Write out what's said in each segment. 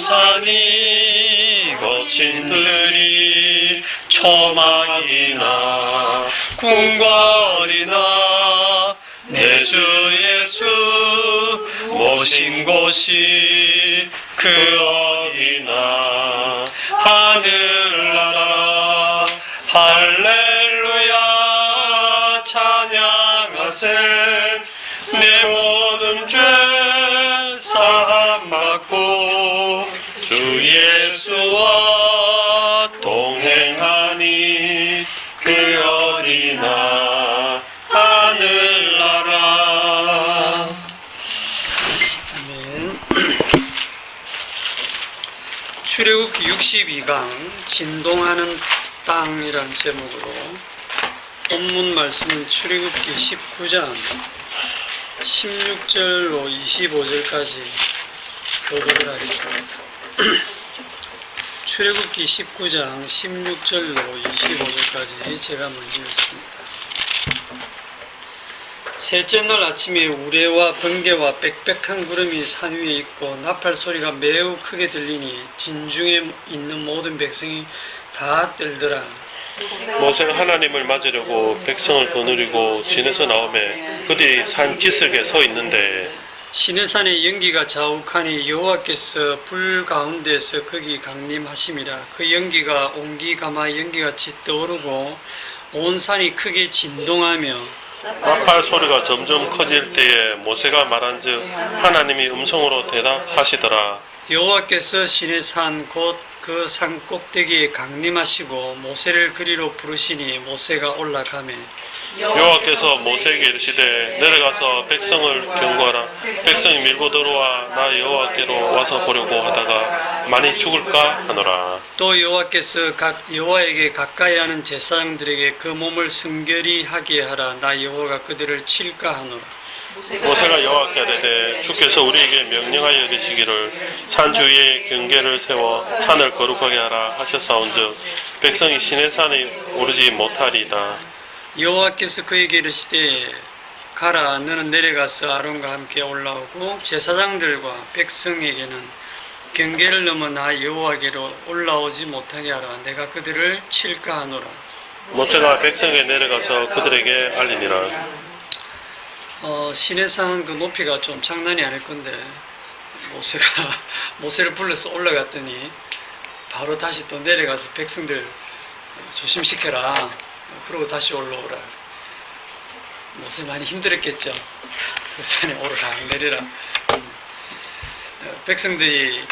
산이 거친 들이 초막이나 궁궐이나 내 주 예수 모신 곳이 그 어디나 하늘나라 할렐루야 찬양하세 내 모든 죄 사함 받고 주 예수와 동행하니 그 어디나 하늘나라. 아멘. 출애굽기 62강 진동하는 땅이란 제목으로 본문 말씀은 출애굽기 19장 16절로 25절까지 교독을 하겠습니다. 출애굽기 19장 16절로 25절까지 제가 먼저 읽습니다. 셋째 날 아침에 우레와 번개와 빽빽한 구름이 산 위에 있고 나팔 소리가 매우 크게 들리니 진중에 있는 모든 백성이 다 떨더라. 모세가 하나님을 맞으려고 백성을 거느리고 진에서 나오매 그들이 산 기슭에 서 있는데 시내산의 연기가 자욱하니 여호와께서 불 가운데서 거기 강림하심이라. 그 연기가 온기가마 연기같이 떠오르고 온 산이 크게 진동하며 나팔 소리가 점점 커질 때에 모세가 말한즉 하나님이 음성으로 대답하시더라. 여호와께서 시내산 곧 그 산 꼭대기에 강림하시고 모세를 그리로 부르시니 모세가 올라가매 여호와께서 모세에게 이르시되 내려가서 백성을 경고하라. 백성이 밀고 들어와 나 여호와께로 와서 보려고 하다가 많이 죽을까 하노라. 또 여호와께서 여호와에게 가까이 하는 제사장들에게 그 몸을 성결히 하게 하라. 나 여호와가 그들을 칠까 하노라. 모세가 여호와께 아뢰되 주께서 우리에게 명령하여 이르시기를 산 주위에 경계를 세워 산을 거룩하게 하라 하셨사온즉 백성이 시내산에 오르지 못하리이다. 여호와께서 그에게 이르시되 가라. 너는 내려가서 아론과 함께 올라오고 제사장들과 백성에게는 경계를 넘어 나 여호와께로 올라오지 못하게 하라. 내가 그들을 칠까 하노라. 모세가 백성에게 내려가서 그들에게 알리니라. 시내산 그 높이가 좀 장난이 아닐 건데 모세를 불러서 올라갔더니 바로 다시 또 내려가서 백성들 조심시켜라. 그러고 다시 올라오라. 모세 많이 힘들었겠죠. 그 산에 오르라 내리라. 백성들이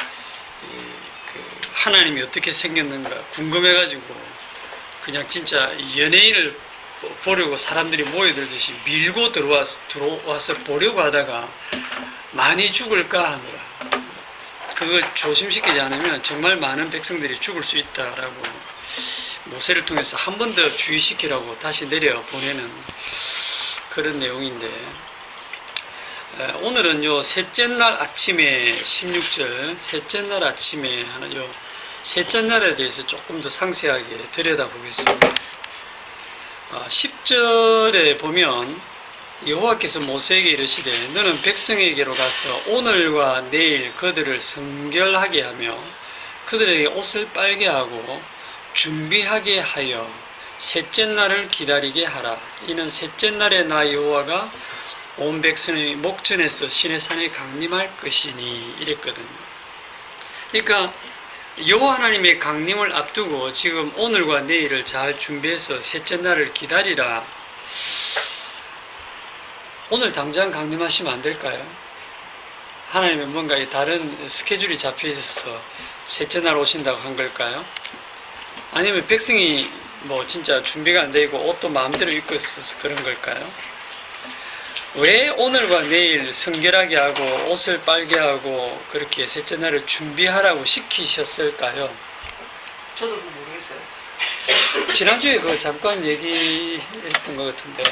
그 하나님이 어떻게 생겼는가 궁금해가지고 그냥 진짜 연예인을 보려고 사람들이 모여들듯이 밀고 들어와서 보려고 하다가 많이 죽을까 하노라. 그걸 조심시키지 않으면 정말 많은 백성들이 죽을 수 있다라고 모세를 통해서 한 번 더 주의시키라고 다시 내려 보내는 그런 내용인데, 오늘은 요 셋째 날 아침에 16절 셋째 날 아침에 하는 요 셋째 날에 대해서 조금 더 상세하게 들여다보겠습니다. 10절에 보면 여호와께서 모세에게 이르시되 너는 백성에게로 가서 오늘과 내일 그들을 성결하게 하며 그들에게 옷을 빨게 하고 준비하게 하여 셋째 날을 기다리게 하라. 이는 셋째 날에 나 여호와가 온 백성의 목전에서 시내산에 강림할 것이니 이랬거든요. 그러니까 여호와 하나님의 강림을 앞두고 지금 오늘과 내일을 잘 준비해서 셋째 날을 기다리라. 오늘 당장 강림하시면 안 될까요? 하나님은 뭔가 다른 스케줄이 잡혀 있어서 셋째 날 오신다고 한 걸까요? 아니면 백성이 뭐 진짜 준비가 안 되고 옷도 마음대로 입고 있어서 그런 걸까요? 왜 오늘과 내일 성결하게 하고 옷을 빨게 하고 그렇게 셋째 날을 준비하라고 시키셨을까요? 저도 그거 모르겠어요. 지난주에 그거 잠깐 얘기했던 것 같은데.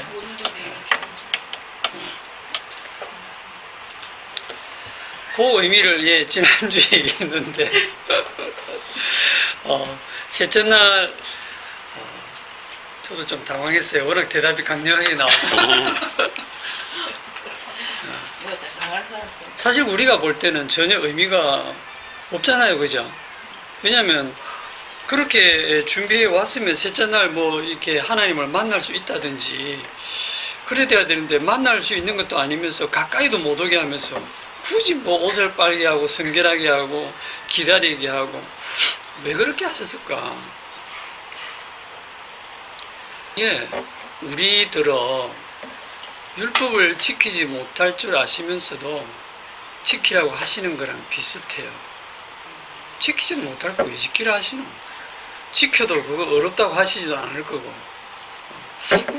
그 의미를 지난주에 얘기했는데 셋째 날 저도 좀 당황했어요. 워낙 대답이 강렬하게 나와서. 사실 우리가 볼 때는 전혀 의미가 없잖아요, 그죠? 왜냐하면 그렇게 준비해 왔으면 셋째 날 뭐 이렇게 하나님을 만날 수 있다든지 그래 돼야 되는데 만날 수 있는 것도 아니면서 가까이도 못 오게 하면서 굳이 뭐 옷을 빨게 하고 성결하게 하고 기다리게 하고 왜 그렇게 하셨을까? 예, 우리들어 율법을 지키지 못할 줄 아시면서도 지키라고 하시는 거랑 비슷해요. 지키지 못할 거 왜 지키라 하시노? 지켜도 그거 어렵다고 하시지도 않을 거고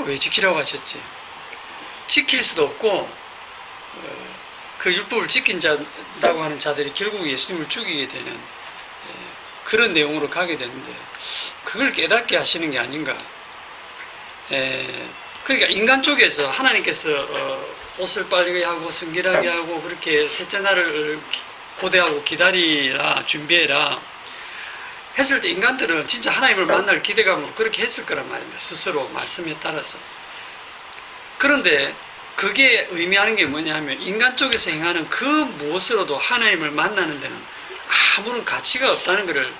왜 지키라고 하셨지? 지킬 수도 없고 그 율법을 지킨 자라고 하는 자들이 결국 예수님을 죽이게 되는 그런 내용으로 가게 되는데 그걸 깨닫게 하시는 게 아닌가. 그러니까 인간 쪽에서 하나님께서 옷을 빨게 하고 성결하게 하고 그렇게 셋째 날을 고대하고 기다리라 준비해라 했을 때 인간들은 진짜 하나님을 만날 기대감으로 그렇게 했을 거란 말입니다. 스스로 말씀에 따라서. 그런데 그게 의미하는 게 뭐냐면 인간 쪽에서 행하는 그 무엇으로도 하나님을 만나는 데는 아무런 가치가 없다는 것을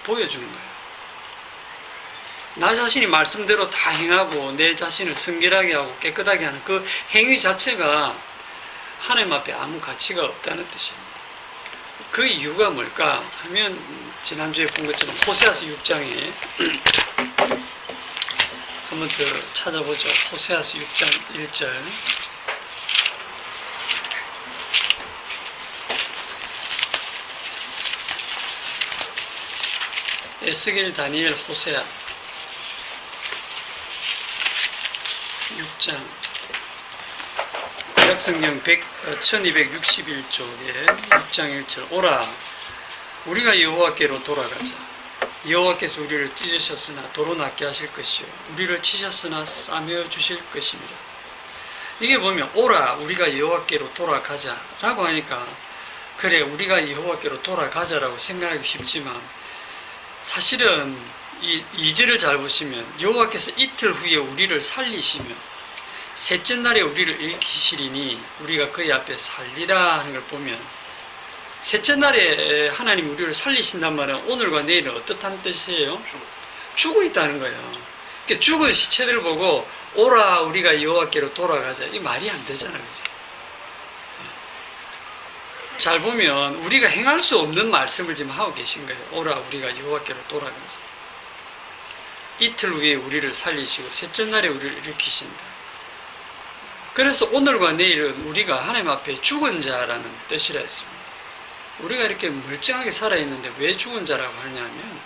보여주는 거예요. 나 자신이 말씀대로 다 행하고 내 자신을 성결하게 하고 깨끗하게 하는 그 행위 자체가 하나님 앞에 아무 가치가 없다는 뜻입니다. 그 이유가 뭘까 하면 지난주에 본 것처럼 호세아서 6장에 한번 더 찾아보죠. 호세아서 6장 1절. 에스겔, 다니엘, 호세아 6장 구약성경 1261쪽에 6장 1절. 오라 우리가 여호와께로 돌아가자. 여호와께서 우리를 찢으셨으나 도로 낫게 하실 것이요 우리를 치셨으나 싸매어 주실 것입니다. 이게 보면 오라 우리가 여호와께로 돌아가자 라고 하니까 그래 우리가 여호와께로 돌아가자라고 생각하기 쉽지만 사실은 이 2절을 잘 보시면 여호와께서 이틀 후에 우리를 살리시며 셋째 날에 우리를 일으키시리니 우리가 그의 앞에 살리라 하는 걸 보면 셋째 날에 하나님 우리를 살리신단 말은 오늘과 내일은 어떻다는 뜻이에요? 죽어 있다는 거예요. 그러니까 죽은 시체들을 보고 오라 우리가 여호와께로 돌아가자 이 말이 안 되잖아요. 그죠? 잘 보면 우리가 행할 수 없는 말씀을 지금 하고 계신 거예요. 오라 우리가 여호와께로 돌아가자. 이틀 후에 우리를 살리시고 셋째 날에 우리를 일으키신다. 그래서 오늘과 내일은 우리가 하나님 앞에 죽은 자라는 뜻이라 했습니다. 우리가 이렇게 멀쩡하게 살아있는데 왜 죽은 자라고 하냐면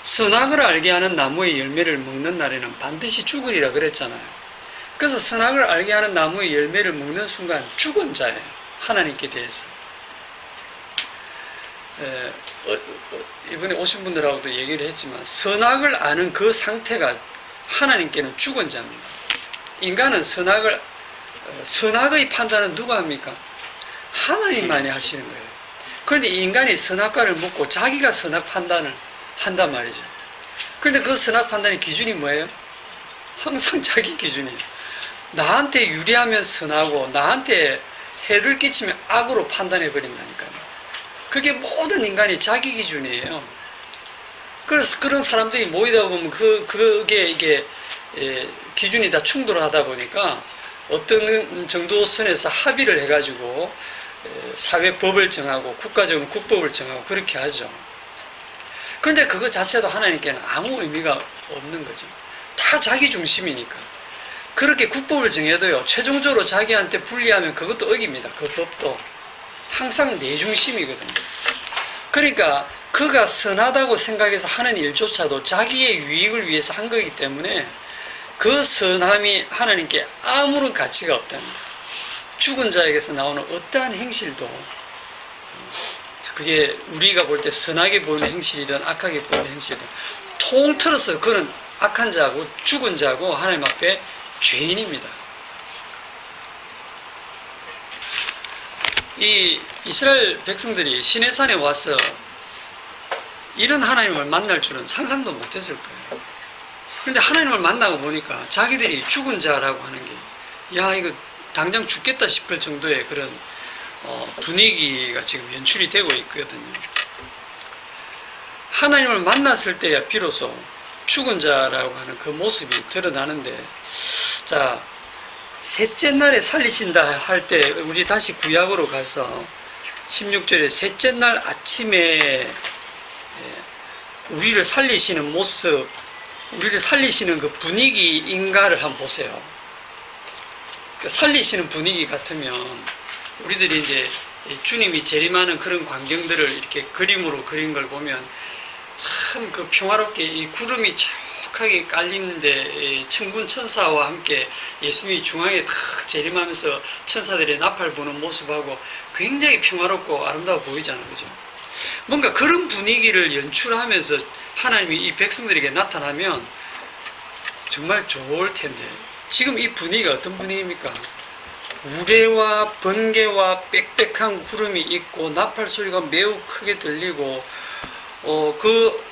선악을 알게 하는 나무의 열매를 먹는 날에는 반드시 죽으리라 그랬잖아요. 그래서 선악을 알게 하는 나무의 열매를 먹는 순간 죽은 자예요. 하나님께 대해서. 이번에 오신 분들하고도 얘기를 했지만 선악을 아는 그 상태가 하나님께는 죽은 자입니다. 인간은 선악의 판단은 누가 합니까? 하나님만이 하시는 거예요. 그런데 인간이 선악과를 먹고 자기가 선악 판단을 한단 말이죠. 그런데 그 선악 판단의 기준이 뭐예요? 항상 자기 기준이에요. 나한테 유리하면 선하고 나한테 해를 끼치면 악으로 판단해 버린다니까요. 그게 모든 인간이 자기 기준이에요. 그래서 그런 사람들이 모이다 보면 그게 이게 기준이 다 충돌하다 보니까 어떤 정도 선에서 합의를 해가지고 사회법을 정하고 국가적으로 국법을 정하고 그렇게 하죠. 그런데 그거 자체도 하나님께는 아무 의미가 없는 거죠. 다 자기 중심이니까. 그렇게 국법을 정해도요, 최종적으로 자기한테 불리하면 그것도 어깁니다. 그 법도. 항상 내 중심이거든요. 그러니까 그가 선하다고 생각해서 하는 일조차도 자기의 유익을 위해서 한 거기 때문에 그 선함이 하나님께 아무런 가치가 없답니다. 죽은 자에게서 나오는 어떠한 행실도 그게 우리가 볼 때 선하게 보이는 행실이든 악하게 보이는 행실이든 통틀어서 그는 악한 자고 죽은 자고 하나님 앞에 죄인입니다. 이 이스라엘 백성들이 시내산에 와서 이런 하나님을 만날 줄은 상상도 못했을 거예요. 그런데 하나님을 만나고 보니까 자기들이 죽은 자라고 하는 게 야 이거 당장 죽겠다 싶을 정도의 그런 분위기가 지금 연출이 되고 있거든요. 하나님을 만났을 때야 비로소 죽은 자라고 하는 그 모습이 드러나는데, 자, 셋째 날에 살리신다 할 때 우리 다시 구약으로 가서 16절에 셋째 날 아침에 우리를 살리시는 모습, 우리를 살리시는 그 분위기인가를 한번 보세요. 그 살리시는 분위기 같으면 우리들이 이제 주님이 재림하는 그런 광경들을 이렇게 그림으로 그린 걸 보면 참 그 평화롭게 이 구름이 촉하게 깔리는데 천군 천사와 함께 예수님이 중앙에 탁 재림하면서 천사들의 나팔 부는 모습하고 굉장히 평화롭고 아름다워 보이잖아요. 그죠? 뭔가 그런 분위기를 연출하면서 하나님이 이 백성들에게 나타나면 정말 좋을 텐데, 지금 이 분위기가 어떤 분위기입니까? 우레와 번개와 빽빽한 구름이 있고 나팔 소리가 매우 크게 들리고 그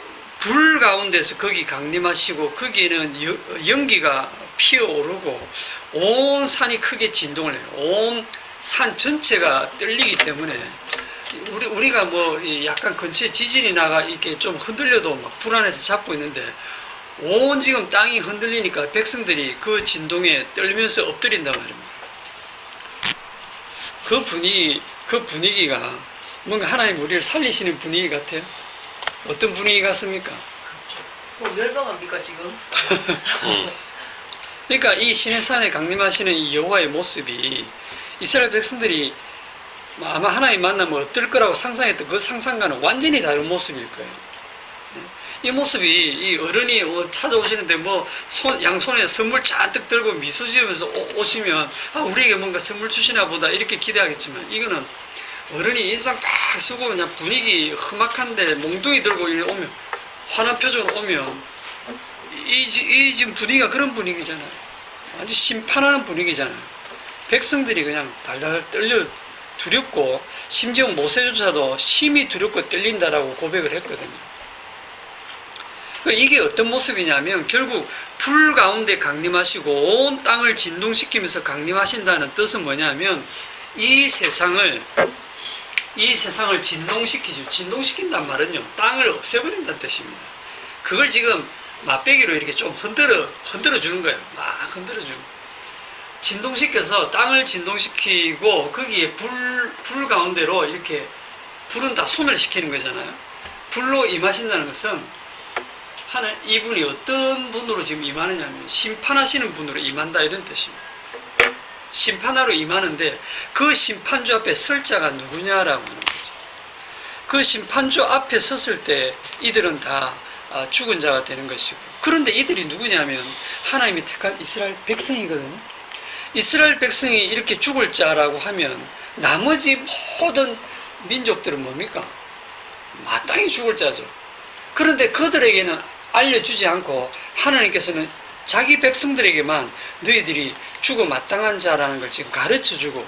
불 가운데서 거기 강림하시고 거기에는 연기가 피어오르고 온 산이 크게 진동을 해요. 온 산 전체가 떨리기 때문에 우리가 뭐 약간 근처에 지진이 나가 이렇게 좀 흔들려도 막 불안해서 잡고 있는데, 온 지금 땅이 흔들리니까 백성들이 그 진동에 떨면서 엎드린단 말입니다. 그 분위기가 뭔가 하나님 우리를 살리시는 분위기 같아요. 어떤 분위기 같습니까? 뭐 멸망합니까 지금? 그러니까 이 시내산에 강림하시는 이 여호와의 모습이 이스라엘 백성들이 아마 하나님 만나면 어떨 거라고 상상했던 그 상상과는 완전히 다른 모습일 거예요. 이 모습이 이 어른이 찾아오시는데 뭐 양손에 선물 잔뜩 들고 미소 지으면서 오시면 우리에게 뭔가 선물 주시나 보다 이렇게 기대하겠지만, 이거는 어른이 인상 팍 쓰고 그냥 분위기 험악한데 몽둥이 들고 오면, 환한 표정으로 오면 이 지금 분위기가 그런 분위기잖아요. 완전 심판하는 분위기잖아요. 백성들이 그냥 달달 떨려 두렵고, 심지어 모세조차도 심히 두렵고 떨린다라고 고백을 했거든요. 이게 어떤 모습이냐면 결국 불 가운데 강림하시고 온 땅을 진동시키면서 강림하신다는 뜻은 뭐냐면 이 세상을 진동시키죠. 진동시킨단 말은요, 땅을 없애버린다는 뜻입니다. 그걸 지금 맛배기로 이렇게 좀 흔들어 주는 거예요. 막 흔들어 주는. 진동시켜서 땅을 진동시키고 거기에 불 가운데로 이렇게, 불은 다 소멸시키는 거잖아요. 불로 임하신다는 것은 이분이 어떤 분으로 지금 임하느냐면 심판하시는 분으로 임한다 이런 뜻입니다. 심판하러 임하는데 그 심판주 앞에 설 자가 누구냐라고 하는 거죠. 그 심판주 앞에 섰을 때 이들은 다 죽은 자가 되는 것이고, 그런데 이들이 누구냐면 하나님이 택한 이스라엘 백성이거든요. 이스라엘 백성이 이렇게 죽을 자라고 하면 나머지 모든 민족들은 뭡니까? 마땅히 죽을 자죠. 그런데 그들에게는 알려주지 않고 하나님께서는 자기 백성들에게만 너희들이 죽어 마땅한 자라는 걸 지금 가르쳐주고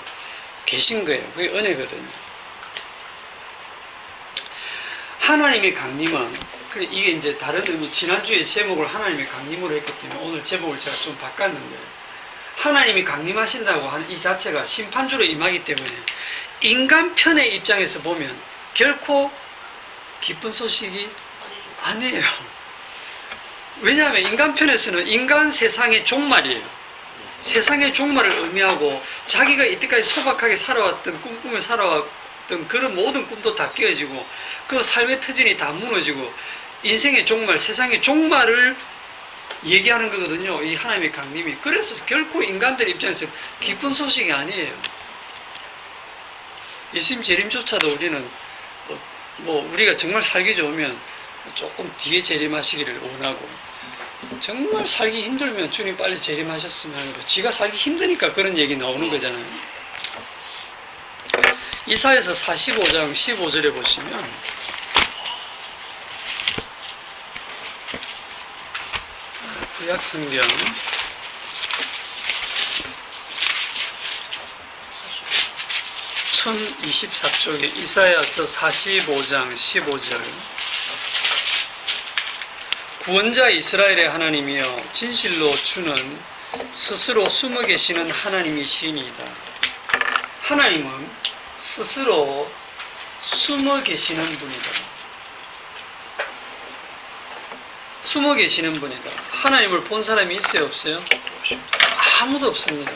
계신 거예요. 그게 은혜거든요. 하나님의 강림은, 이게 이제 다른 의미, 지난주에 제목을 하나님의 강림으로 했기 때문에 오늘 제목을 제가 좀 바꿨는데, 하나님이 강림하신다고 하는 이 자체가 심판주로 임하기 때문에 인간 편의 입장에서 보면 결코 기쁜 소식이 아니에요. 왜냐하면 인간 편에서는 인간 세상의 종말이에요. 세상의 종말을 의미하고 자기가 이때까지 소박하게 살아왔던, 꿈꾸며 살아왔던 그런 모든 꿈도 다 깨어지고 그 삶의 터전이 다 무너지고 인생의 종말, 세상의 종말을 얘기하는 거거든요. 이 하나님의 강림이. 그래서 결코 인간들 입장에서 기쁜 소식이 아니에요. 예수님 재림조차도 우리는 우리가 정말 살기 좋으면 조금 뒤에 재림하시기를 원하고, 정말 살기 힘들면 주님 빨리 재림하셨으면 하는 거, 지가 살기 힘드니까 그런 얘기 나오는 거잖아요. 이사야서 45장 15절에 보시면 구약성경 1024쪽에 이사야서 45장 15절, 구원자 이스라엘의 하나님이여 진실로 주는 스스로 숨어 계시는 하나님이시니이다. 하나님은 스스로 숨어 계시는 분이다. 숨어 계시는 분이다. 하나님을 본 사람이 있어요, 없어요? 아무도 없습니다.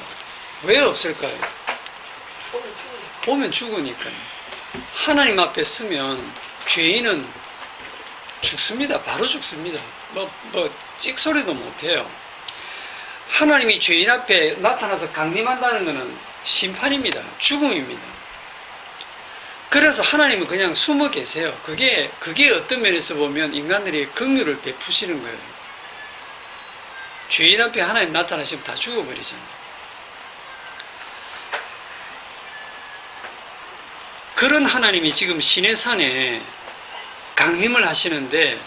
왜 없을까요? 보면 죽으니까. 보면 죽으니까요. 하나님 앞에 서면 죄인은 죽습니다. 바로 죽습니다. 찍소리도 못해요. 하나님이 죄인 앞에 나타나서 강림한다는 것은 심판입니다. 죽음입니다. 그래서 하나님은 그냥 숨어 계세요. 그게 어떤 면에서 보면 인간들이 긍휼을 베푸시는 거예요. 죄인 앞에 하나님 나타나시면 다 죽어버리잖아요. 그런 하나님이 지금 시내산에 강림을 하시는데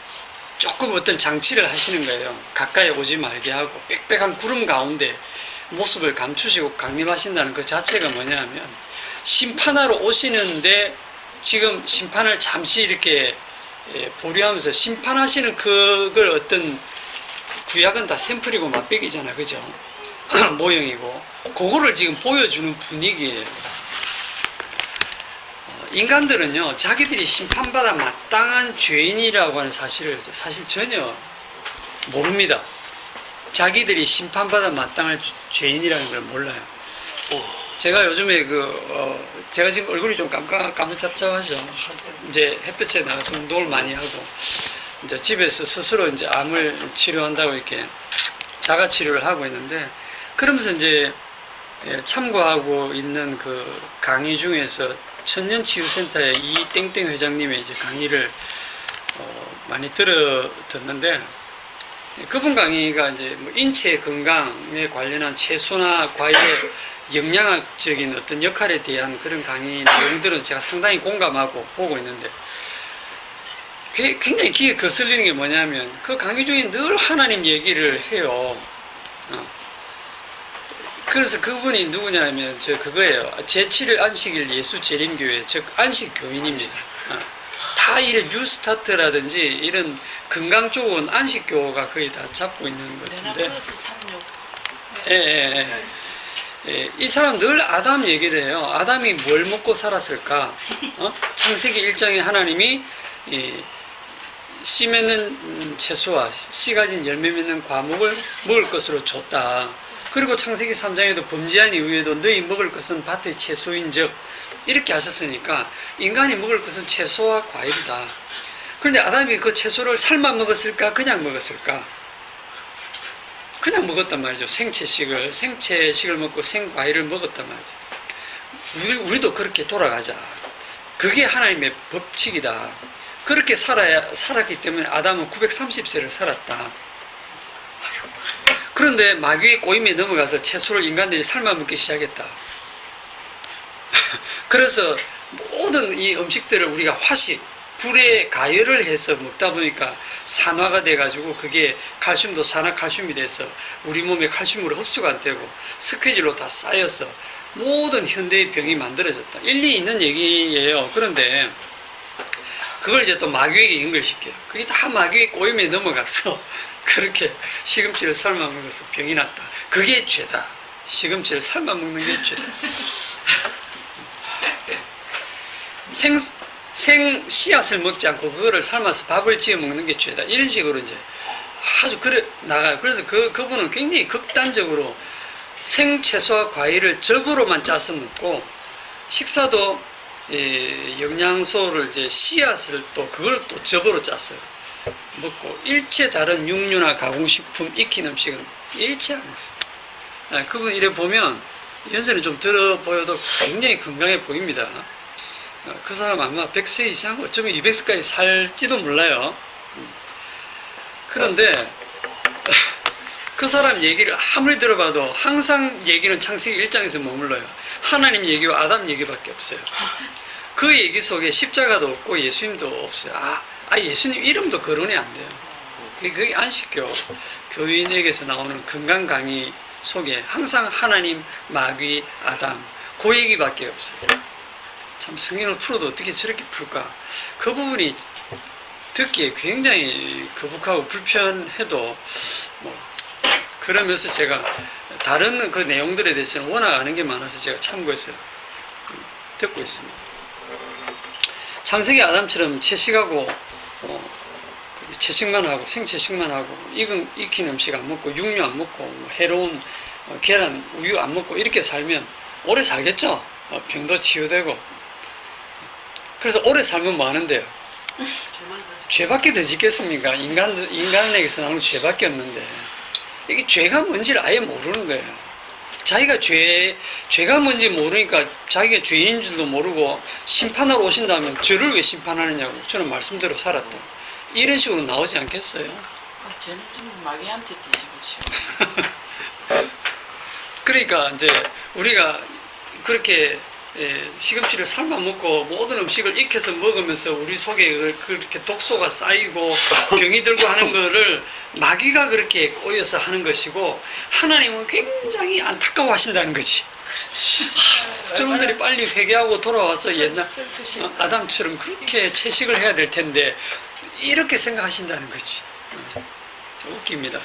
조금 어떤 장치를 하시는 거예요. 가까이 오지 말게 하고 빽빽한 구름 가운데 모습을 감추시고 강림하신다는 그 자체가 뭐냐면 심판하러 오시는데 지금 심판을 잠시 이렇게 보류하면서 심판하시는 그걸 어떤 구약은 다 샘플이고 맛배기잖아, 그죠? 모형이고 그거를 지금 보여주는 분위기예요. 인간들은요, 자기들이 심판받아 마땅한 죄인이라고 하는 사실을 사실 전혀 모릅니다. 자기들이 심판받아 마땅한 죄인이라는 걸 몰라요. 제가 요즘에 제가 지금 얼굴이 좀 까무잡잡하죠. 이제 햇볕에 나가서 운동을 많이 하고, 이제 집에서 스스로 이제 암을 치료한다고 이렇게 자가 치료를 하고 있는데, 그러면서 이제 참고하고 있는 그 강의 중에서 천년치유센터의 이땡땡 회장님의 이제 강의를 많이 듣는데, 그분 강의가 이제 뭐 인체 건강에 관련한 채소나 과일의 영양학적인 어떤 역할에 대한 그런 강의 내용들은 제가 상당히 공감하고 보고 있는데, 굉장히 귀에 거슬리는 게 뭐냐면 그 강의 중에 늘 하나님 얘기를 해요. 그래서 그분이 누구냐면 그거예요. 제7일 안식일 예수 재림교회, 즉 안식교인입니다. 다 이런 뉴스타트라든지 이런 건강 쪽은 안식교가 거의 다 잡고 있는 것 같은데. 플러스 36. 이 사람 늘 아담 얘기를 해요. 아담이 뭘 먹고 살았을까? 창세기 1장에 하나님이 씨 맺는 채소와 씨 가진 열매 맺는 과목을 먹을 것으로 줬다. 그리고 창세기 3장에도 범죄한 이후에도 너희 먹을 것은 밭의 채소인즉 이렇게 하셨으니까 인간이 먹을 것은 채소와 과일이다. 그런데 아담이 그 채소를 삶아 먹었을까? 그냥 먹었을까? 그냥 먹었단 말이죠. 생채식을 먹고 생과일을 먹었단 말이죠. 우리도 그렇게 돌아가자. 그게 하나님의 법칙이다. 그렇게 살았기 때문에 아담은 930세를 살았다. 그런데 마귀의 꼬임에 넘어가서 채소를 인간들이 삶아 먹기 시작했다. 그래서 모든 이 음식들을 우리가 불에 가열을 해서 먹다 보니까 산화가 돼가지고 그게 칼슘도 산화칼슘이 돼서 우리 몸에 칼슘으로 흡수가 안 되고 스케줄로 다 쌓여서 모든 현대의 병이 만들어졌다. 일리 있는 얘기예요. 그런데 그걸 이제 또 마귀에게 연결시켜요. 그게 다 마귀의 꼬임에 넘어가서 그렇게 시금치를 삶아 먹어서 병이 났다. 그게 죄다. 시금치를 삶아 먹는 게 죄다. 생 씨앗을 먹지 않고 그거를 삶아서 밥을 지어 먹는 게 죄다. 이런 식으로 이제 아주 나가요. 그래서 그분은 굉장히 극단적으로 생채소와 과일을 즙으로만 짜서 먹고, 식사도 영양소를 이제 씨앗을 그걸 또 즙으로 짰어요. 먹고, 일체 다른 육류나 가공식품, 익힌 음식은 일체 안 했어요. 그분 이래 보면 연세는 좀 들어 보여도 굉장히 건강해 보입니다. 그 사람 아마 100세 이상, 어쩌면 200세까지 살지도 몰라요. 그런데 그 사람 얘기를 아무리 들어봐도 항상 얘기는 창세기 1장에서 머물러요. 하나님 얘기와 아담 얘기밖에 없어요. 그 얘기 속에 십자가도 없고 예수님도 없어요. 예수님 이름도 거론이 안 돼요. 그게 안식교 교인에게서 나오는 건강 강의 속에 항상 하나님, 마귀, 아담 그 얘기밖에 없어요. 참 성경을 풀어도 어떻게 저렇게 풀까? 그 부분이 듣기에 굉장히 거북하고 불편해도 그러면서 제가 다른 그 내용들에 대해서는 워낙 아는 게 많아서 제가 참고해서 듣고 있습니다. 창세기 아담처럼 채식하고 채식만 하고 생채식만 하고 익힌 음식 안 먹고 육류 안 먹고 뭐 해로운 계란, 우유 안 먹고 이렇게 살면 오래 살겠죠. 병도 치유되고. 그래서 오래 살면 뭐 하는데요? 죄밖에 더 짓겠습니까? 인간에게서 나오는 죄밖에 없는데 이게 죄가 뭔지를 아예 모르는 거예요. 자기가 죄가 뭔지 모르니까 자기가 죄인 줄도 모르고 심판하러 오신다면 저를 왜 심판하느냐고 저는 말씀대로 살았다. 이런 식으로 나오지 않겠어요? 쟤는 좀 마귀한테 뒤집어지고. 그러니까 이제 우리가 그렇게 시금치를 삶아 먹고 모든 음식을 익혀서 먹으면서 우리 속에 그렇게 독소가 쌓이고 병이 들고 하는 거를 마귀가 그렇게 꼬여서 하는 것이고 하나님은 굉장히 안타까워하신다는 거지. 저놈들이 빨리 회개하고 돌아와서 옛날 아담처럼 그렇게 채식을 해야 될 텐데 이렇게 생각하신다는 거지. 웃깁니다.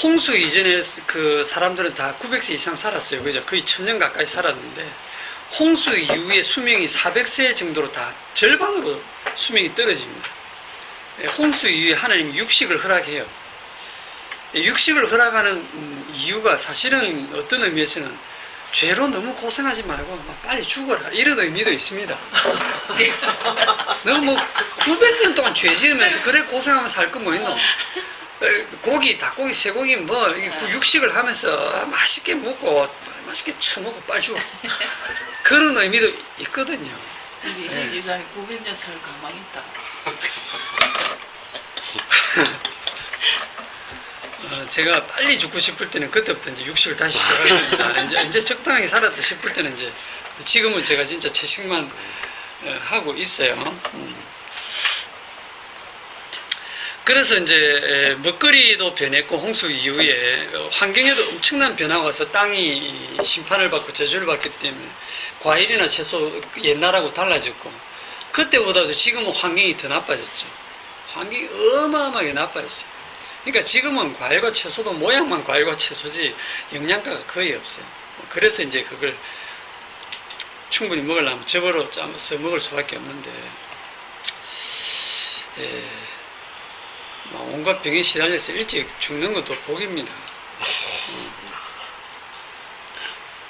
홍수 이전에 그 사람들은 다 900세 이상 살았어요. 그죠? 거의 1000년 가까이 살았는데 홍수 이후에 수명이 400세 정도로 다 절반으로 수명이 떨어집니다. 홍수 이후에 하나님이 육식을 허락해요. 육식을 허락하는 이유가 사실은 어떤 의미에서는 죄로 너무 고생하지 말고 빨리 죽어라 이런 의미도 있습니다. 너무 900년 동안 죄 지으면서 그래 고생하면서 살 거 뭐 있노? 고기, 닭고기, 쇠고기 뭐 육식을 하면서 맛있게 먹고 맛있게 처먹고 빨리 죽어. 그런 의미도 있거든요. 근데 이제 집사람이 900년 살 가망 있다. 제가 빨리 죽고 싶을 때는 그때부터 이제 육식을 다시 시작합니다. 이제 적당하게 살았다 싶을 때는 이제 지금은 제가 진짜 채식만 하고 있어요. 그래서 이제 먹거리도 변했고 홍수 이후에 환경에도 엄청난 변화가 와서 땅이 심판을 받고 저주를 받기 때문에 과일이나 채소 옛날하고 달라졌고 그때보다도 지금은 환경이 더 나빠졌죠. 환경이 어마어마하게 나빠졌어요. 그러니까 지금은 과일과 채소도 모양만 과일과 채소지 영양가가 거의 없어요. 그래서 이제 그걸 충분히 먹으려면 접어로 짜서 먹을 수밖에 없는데 온갖 병에 시달려서 일찍 죽는 것도 복입니다.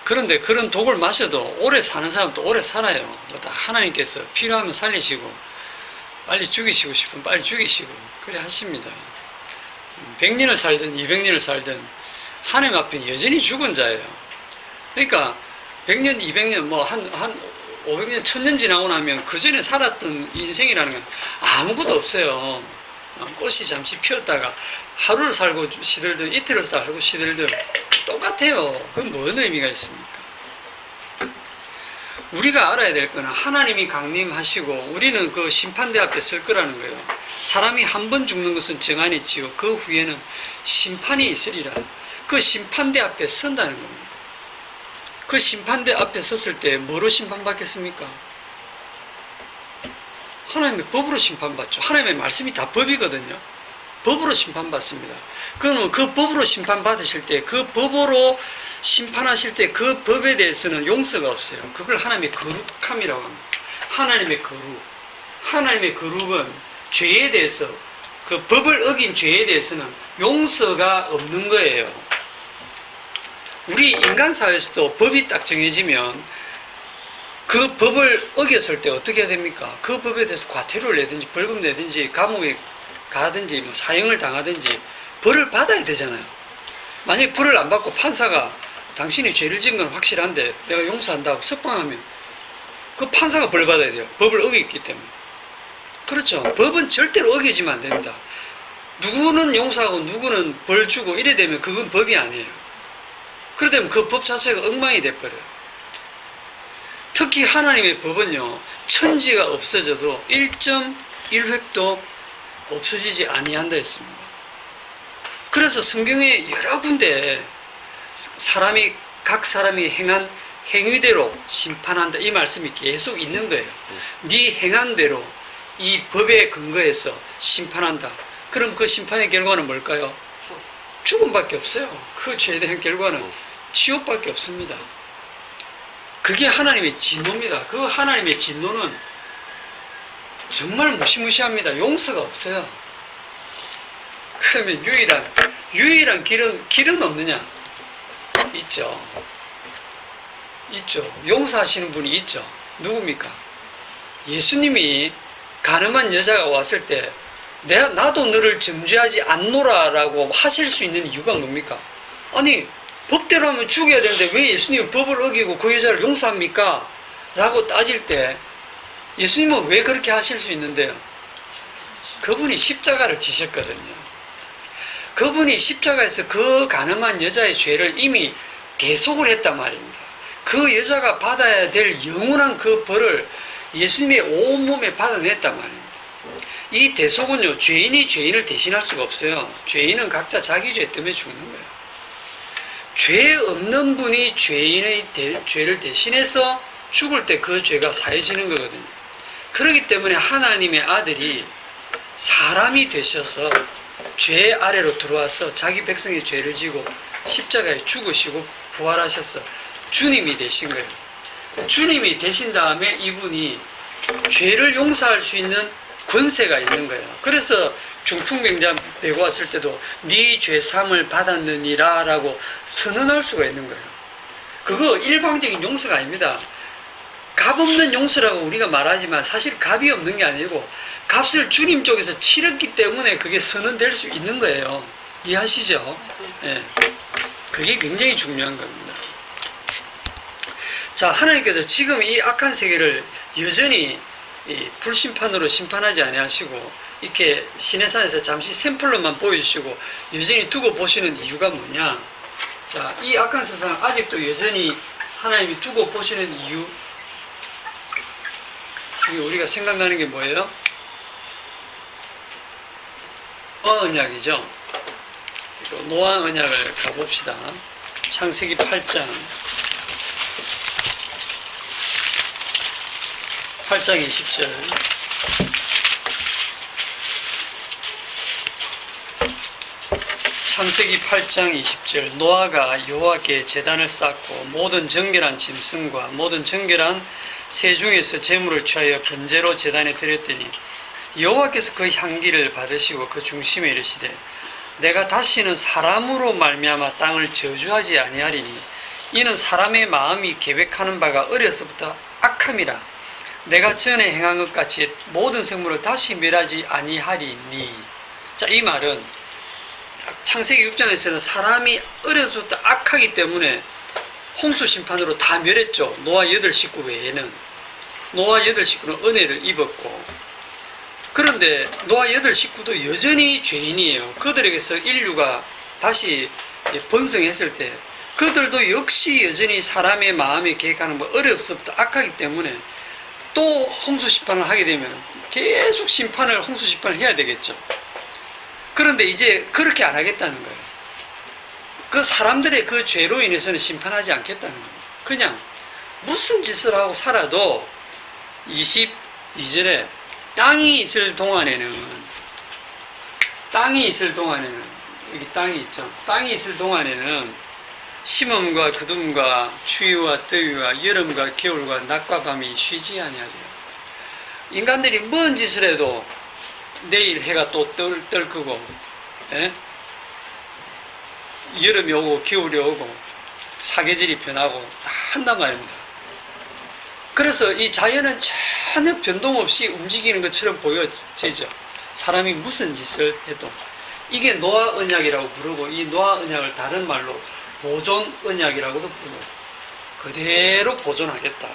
그런데 그런 독을 마셔도 오래 사는 사람도 오래 살아요. 다 하나님께서 필요하면 살리시고 빨리 죽이시고 싶으면 빨리 죽이시고 그래 하십니다. 100년을 살든 200년을 살든 하나님 앞에 여전히 죽은 자예요. 그러니까 100년, 200년, 한 500년, 1000년 지나고 나면 그 전에 살았던 인생이라는 건 아무것도 없어요. 꽃이 잠시 피었다가 하루를 살고 시들든 이틀을 살고 시들든 똑같아요. 그건 뭔 의미가 있습니까? 우리가 알아야 될 거는 하나님이 강림하시고 우리는 그 심판대 앞에 설 거라는 거예요. 사람이 한 번 죽는 것은 정한이 있지요. 그 후에는 심판이 있으리라. 그 심판대 앞에 선다는 겁니다. 그 심판대 앞에 섰을 때 뭐로 심판받겠습니까? 하나님의 법으로 심판받죠. 하나님의 말씀이 다 법이거든요. 법으로 심판받습니다. 그러면 그 법으로 심판받으실 때 그 법으로 심판하실 때 그 법에 대해서는 용서가 없어요. 그걸 하나님의 거룩함이라고 합니다. 하나님의 거룩. 하나님의 거룩은 죄에 대해서 그 법을 어긴 죄에 대해서는 용서가 없는 거예요. 우리 인간 사회에서도 법이 딱 정해지면 그 법을 어겼을 때 어떻게 해야 됩니까? 그 법에 대해서 과태료를 내든지 벌금 내든지 감옥에 가든지 뭐 사형을 당하든지 벌을 받아야 되잖아요. 만약에 벌을 안 받고 판사가 당신이 죄를 지은 건 확실한데 내가 용서한다고 석방하면 그 판사가 벌 받아야 돼요. 법을 어겼기 때문에. 그렇죠. 법은 절대로 어기지면 안 됩니다. 누구는 용서하고 누구는 벌 주고 이래 되면 그건 법이 아니에요. 그러다 보면 그 법 자체가 엉망이 돼버려요. 특히 하나님의 법은요, 천지가 없어져도 1.1획도 없어지지 아니한다 했습니다. 그래서 성경에 여러 군데 각 사람이 행한 행위대로 심판한다 이 말씀이 계속 있는 거예요. 네 행한 대로 이 법에 근거해서 심판한다. 그럼 그 심판의 결과는 뭘까요? 죽음밖에 없어요. 그 죄에 대한 결과는 지옥밖에 없습니다. 그게 하나님의 진노입니다. 그 하나님의 진노는 정말 무시무시합니다. 용서가 없어요. 그러면 유일한 길은 없느냐? 있죠. 용서하시는 분이 있죠. 누굽니까? 예수님이 가늠한 여자가 왔을 때 나도 너를 정죄하지 않노라라고 하실 수 있는 이유가 뭡니까? 아니 법대로 하면 죽여야 되는데 왜 예수님은 법을 어기고 그 여자를 용서합니까? 라고 따질 때 예수님은 왜 그렇게 하실 수 있는데요? 그분이 십자가를 지셨거든요. 그분이 십자가에서 그 가늠한 여자의 죄를 이미 대속을 했단 말입니다. 그 여자가 받아야 될 영원한 그 벌을 예수님의 온몸에 받아냈단 말입니다. 이 대속은요, 죄인이 죄인을 대신할 수가 없어요. 죄인은 각자 자기 죄 때문에 죽는 거예요. 죄 없는 분이 죄인의 죄를 대신해서 죽을 때 그 죄가 사해지는 거거든요. 그렇기 때문에 하나님의 아들이 사람이 되셔서 죄 아래로 들어와서 자기 백성의 죄를 지고 십자가에 죽으시고 부활하셔서 주님이 되신 거예요. 주님이 되신 다음에 이분이 죄를 용서할 수 있는 권세가 있는 거예요. 그래서 중풍병자 메고 왔을 때도 네 죄삼을 받았느니라 라고 선언할 수가 있는 거예요. 그거 일방적인 용서가 아닙니다. 값 없는 용서라고 우리가 말하지만 사실 값이 없는 게 아니고 값을 주님 쪽에서 치렀기 때문에 그게 선언될 수 있는 거예요. 이해하시죠? 네. 그게 굉장히 중요한 겁니다. 자, 하나님께서 지금 이 악한 세계를 여전히 이 불심판으로 심판하지 아니하시고 이렇게 시내산에서 잠시 샘플로만 보여주시고 여전히 두고 보시는 이유가 뭐냐? 자, 이 악한 세상 아직도 여전히 하나님이 두고 보시는 이유 중에 우리가 생각나는 게 뭐예요? 언약이죠. 노아 언약을 가봅시다. 창세기 8장 20절. 창세기 8장 20절. 노아가 여호와께 제단을 쌓고 모든 정결한 짐승과 모든 정결한 새 중에서 제물을 취하여 번제로 제단에 드렸더니 여호와께서 그 향기를 받으시고 그 중심에 이르시되 내가 다시는 사람으로 말미암아 땅을 저주하지 아니하리니 이는 사람의 마음이 계획하는 바가 어려서부터 악함이라. 내가 전에 행한 것 같이 모든 생물을 다시 멸하지 아니하리니. 자, 이 말은 창세기 6장에서는 사람이 어려서부터 악하기 때문에 홍수 심판으로 다 멸했죠. 노아 8식구 외에는. 노아 8식구는 은혜를 입었고, 그런데 노아 8식구도 여전히 죄인이에요. 그들에게서 인류가 다시 번성했을 때 그들도 역시 여전히 사람의 마음에 계획하는 뭐 어렵서부터 악하기 때문에 또 홍수 심판을 하게 되면 계속 홍수 심판을 해야 되겠죠. 그런데 이제 그렇게 안 하겠다는 거예요. 그 사람들의 그 죄로 인해서는 심판하지 않겠다는 거예요. 그냥 무슨 짓을 하고 살아도 22절에 땅이 있을 동안에는 여기 땅이 있죠. 땅이 있을 동안에는 심음과 그둠과 추위와 더위와 여름과 겨울과 낮과 밤이 쉬지 아니하리라. 인간들이 뭔 짓을 해도 내일 해가 또 떨크고, 여름이 오고 겨울이 오고 사계절이 변하고 다 한단 말입니다. 그래서 이 자연은 전혀 변동 없이 움직이는 것처럼 보여지죠. 사람이 무슨 짓을 해도. 이게 노아 언약이라고 부르고, 이 노아 언약을 다른 말로 보존 언약이라고도 부르고, 그대로 보존하겠다.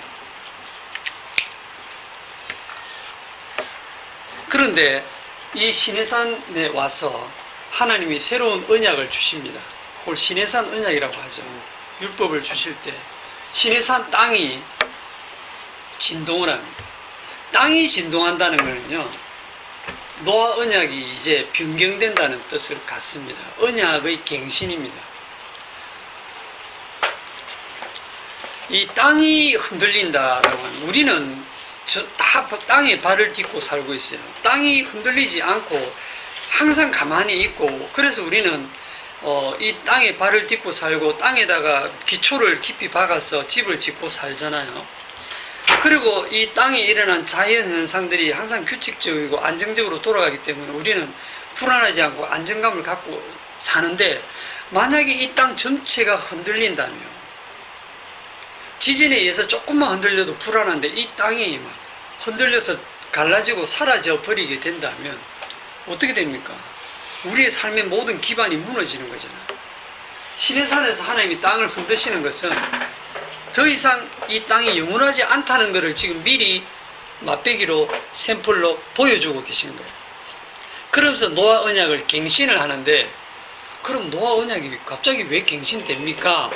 그런데 이 시내산에 와서 하나님이 새로운 언약을 주십니다. 그걸 시내산 언약이라고 하죠. 율법을 주실 때 시내산 땅이 진동을 합니다. 땅이 진동한다는 것은요, 노아 언약이 이제 변경된다는 뜻을 갖습니다. 언약의 갱신입니다. 이 땅이 흔들린다라고 하면 우리는 다 땅에 발을 딛고 살고 있어요. 땅이 흔들리지 않고 항상 가만히 있고, 그래서 우리는 이 땅에 발을 딛고 살고 땅에다가 기초를 깊이 박아서 집을 짓고 살잖아요. 그리고 이 땅에 일어난 자연 현상들이 항상 규칙적이고 안정적으로 돌아가기 때문에 우리는 불안하지 않고 안정감을 갖고 사는데, 만약에 이 땅 전체가 흔들린다면, 지진에 의해서 조금만 흔들려도 불안한데 이 땅이 막 흔들려서 갈라지고 사라져 버리게 된다면 어떻게 됩니까? 우리의 삶의 모든 기반이 무너지는 거잖아요. 시내산에서 하나님이 땅을 흔드시는 것은 더 이상 이 땅이 영원하지 않다는 것을 지금 미리 맛배기로 샘플로 보여주고 계신 거예요. 그러면서 노아 언약을 갱신을 하는데, 그럼 노아 언약이 갑자기 왜 갱신됩니까?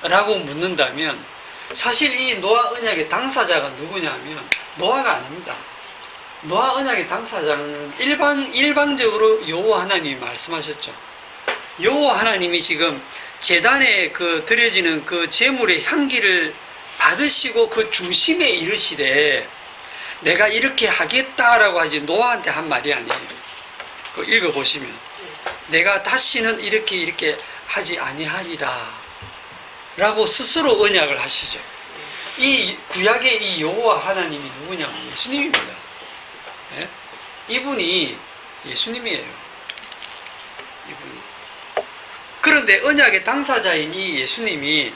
라고 묻는다면, 사실 이 노아 언약의 당사자가 누구냐면 노아가 아닙니다. 노아 언약의 당사자는 일방적으로 여호와 하나님이 말씀하셨죠. 여호와 하나님이 지금 제단에 그 드려지는 그 제물의 향기를 받으시고 그 중심에 이르시되 내가 이렇게 하겠다라고 하지 노아한테 한 말이 아니에요. 그 읽어보시면 내가 다시는 이렇게 하지 아니하리라 라고 스스로 언약을 하시죠. 이 구약의 이 여호와 하나님이 누구냐면 예수님입니다. 예? 이분이 예수님이에요. 이분이. 그런데 언약의 당사자인 이 예수님이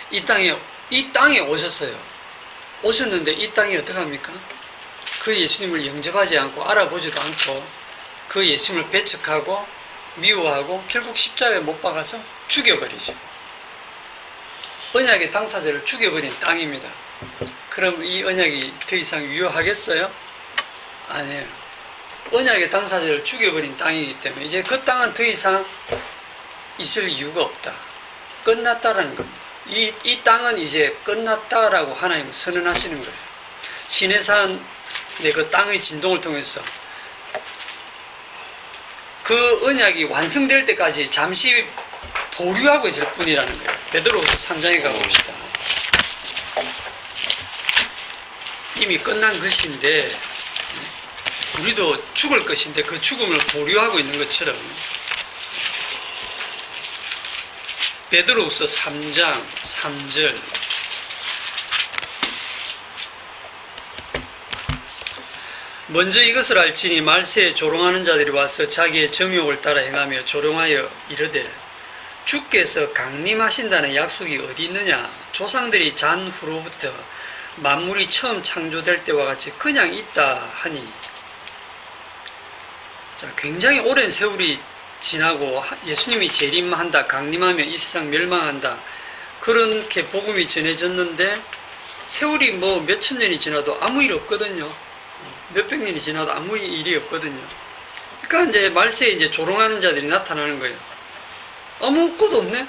이 땅에 오셨어요. 오셨는데 이 땅이 어떡합니까? 그 예수님을 영접하지 않고 알아보지도 않고 그 예수님을 배척하고 미워하고 결국 십자가에 못 박아서 죽여버리죠. 언약의 당사자를 죽여버린 땅입니다. 그럼 이 언약이 더 이상 유효하겠어요? 아니에요. 언약의 당사자를 죽여버린 땅이기 때문에 이제 그 땅은 더 이상 있을 이유가 없다. 끝났다라는 겁니다. 이 땅은 이제 끝났다라고 하나님은 선언하시는 거예요. 시내산의 그 땅의 진동을 통해서 그 언약이 완성될 때까지 잠시 보류하고 있을 뿐이라는 거예요. 베드로후서 3장에 가봅시다. 이미 끝난 것인데 우리도 죽을 것인데 그 죽음을 보류하고 있는 것처럼 베드로후서 3장 3절 먼저 이것을 알지니 말세에 조롱하는 자들이 와서 자기의 정욕을 따라 행하며 조롱하여 이르되 주께서 강림하신다는 약속이 어디 있느냐. 조상들이 잔 후로부터 만물이 처음 창조될 때와 같이 그냥 있다 하니. 자, 굉장히 오랜 세월이 지나고 예수님이 재림한다, 강림하며 이 세상 멸망한다, 그렇게 복음이 전해졌는데 세월이 뭐 몇천 년이 지나도 아무 일 없거든요. 몇백 년이 지나도 아무 일이 없거든요. 그러니까 이제 말세에 이제 조롱하는 자들이 나타나는 거예요. 아무것도 없네?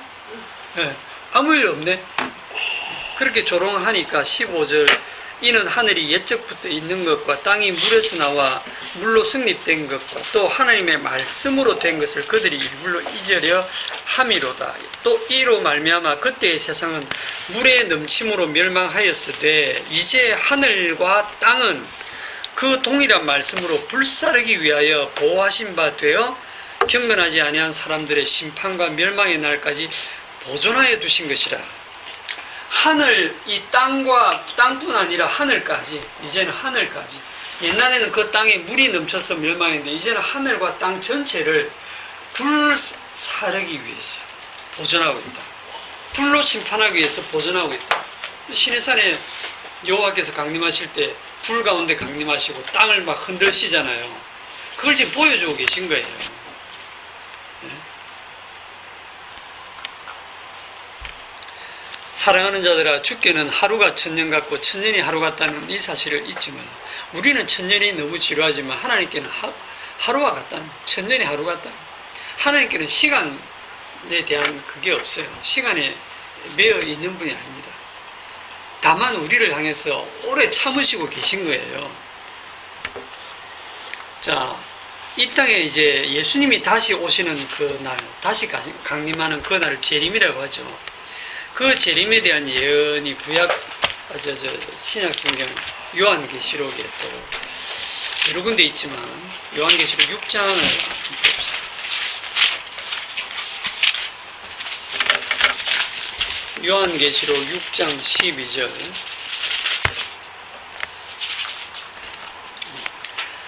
네, 아무 일 없네? 그렇게 조롱하니까 15절 이는 하늘이 옛적부터 있는 것과 땅이 물에서 나와 물로 성립된 것과 또 하나님의 말씀으로 된 것을 그들이 일부러 잊으려 함이로다. 또 이로 말미암아 그때의 세상은 물의 넘침으로 멸망하였으되 이제 하늘과 땅은 그 동일한 말씀으로 불사르기 위하여 보호하신 바 되어 경건하지 아니한 사람들의 심판과 멸망의 날까지 보존하여 두신 것이라. 하늘, 이 땅과 땅뿐 아니라 하늘까지, 이제는 하늘까지. 옛날에는 그 땅에 물이 넘쳐서 멸망했는데 이제는 하늘과 땅 전체를 불사르기 위해서 보존하고 있다. 불로 심판하기 위해서 보존하고 있다. 시내산에 여호와께서 강림하실 때 불 가운데 강림하시고 땅을 막 흔들시잖아요. 그걸 지금 보여주고 계신 거예요. 네? 사랑하는 자들아, 주께는 하루가 천년 같고 천년이 하루 같다는 이 사실을 잊지 말라. 우리는 천년이 너무 지루하지만 하나님께는 하루와 같다. 천년이 하루 같다. 하나님께는 시간에 대한 그게 없어요. 시간에 매여 있는 분이 아닙니다. 다만 우리를 향해서 오래 참으시고 계신 거예요. 자, 이 땅에 이제 예수님이 다시 오시는 그 날, 다시 강림하는 그 날을 재림이라고 하죠. 그 재림에 대한 예언이 신약 성경 요한계시록에 또 여러 군데 있지만 요한계시록 6장을 봅시다. 요한계시록 6장 12절.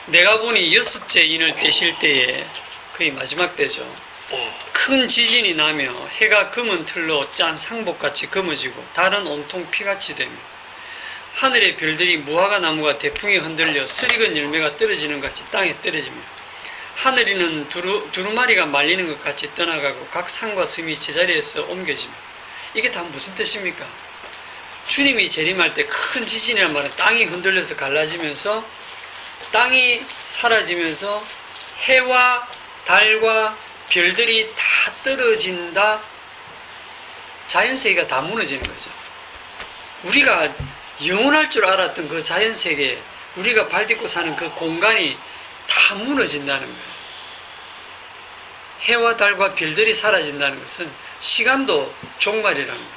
내가 보니 여섯째 인을 떼실 때에, 거의 마지막 때죠, 큰 지진이 나며 해가 검은 틀로 짠 상복같이 검어지고 달은 온통 피같이 되며 하늘의 별들이 무화과 나무가 대풍에 흔들려 쓰리건 열매가 떨어지는 같이 땅에 떨어지며 하늘이는 두루마리가 말리는 것 같이 떠나가고 각 산과 섬이 제자리에서 옮겨지며. 이게 다 무슨 뜻입니까? 주님이 재림할 때 큰 지진이란 말은 땅이 흔들려서 갈라지면서 땅이 사라지면서 해와 달과 별들이 다 떨어진다. 자연세계가 다 무너지는 거죠. 우리가 영원할 줄 알았던 그 자연세계, 우리가 발 딛고 사는 그 공간이 다 무너진다는 거예요. 해와 달과 별들이 사라진다는 것은 시간도 종말이라는 거예요.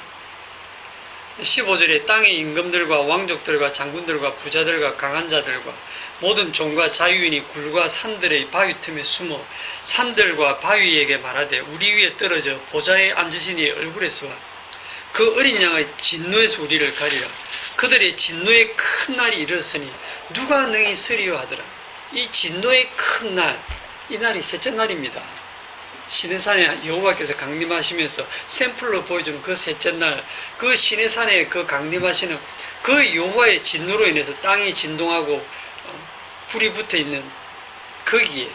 15절에 땅의 임금들과 왕족들과 장군들과 부자들과 강한 자들과 모든 종과 자유인이 굴과 산들의 바위 틈에 숨어 산들과 바위에게 말하되 우리 위에 떨어져 보좌에 앉으신 이의 얼굴에서 와 그 어린 양의 진노에서 우리를 가리라. 그들의 진노의 큰 날이 이르렀으니 누가 능히 쓰리요 하더라. 이 진노의 큰 날, 이 날이 셋째 날입니다. 시내산에 여호와께서 강림하시면서 샘플로 보여주는 그 셋째 날, 그 시내산에 그 강림하시는 그 여호와의 진노로 인해서 땅이 진동하고 불이 붙어 있는 거기에,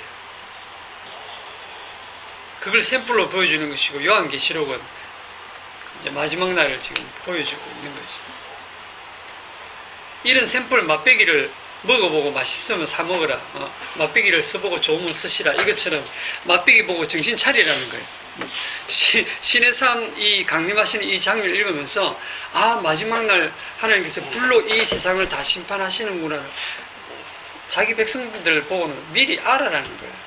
그걸 샘플로 보여주는 것이고, 요한계시록은 이제 마지막 날을 지금 보여주고 있는 거죠. 이런 샘플 맛배기를 먹어보고 맛있으면 사 먹으라. 맛배기를 써보고 좋으면 쓰시라. 이것처럼 맛배기 보고 정신 차리라는 거예요. 시내산 이 강림하시는 이 장면을 읽으면서 아, 마지막 날 하나님께서 불로 이 세상을 다 심판하시는구나. 자기 백성들 보고는 미리 알아라는 거예요.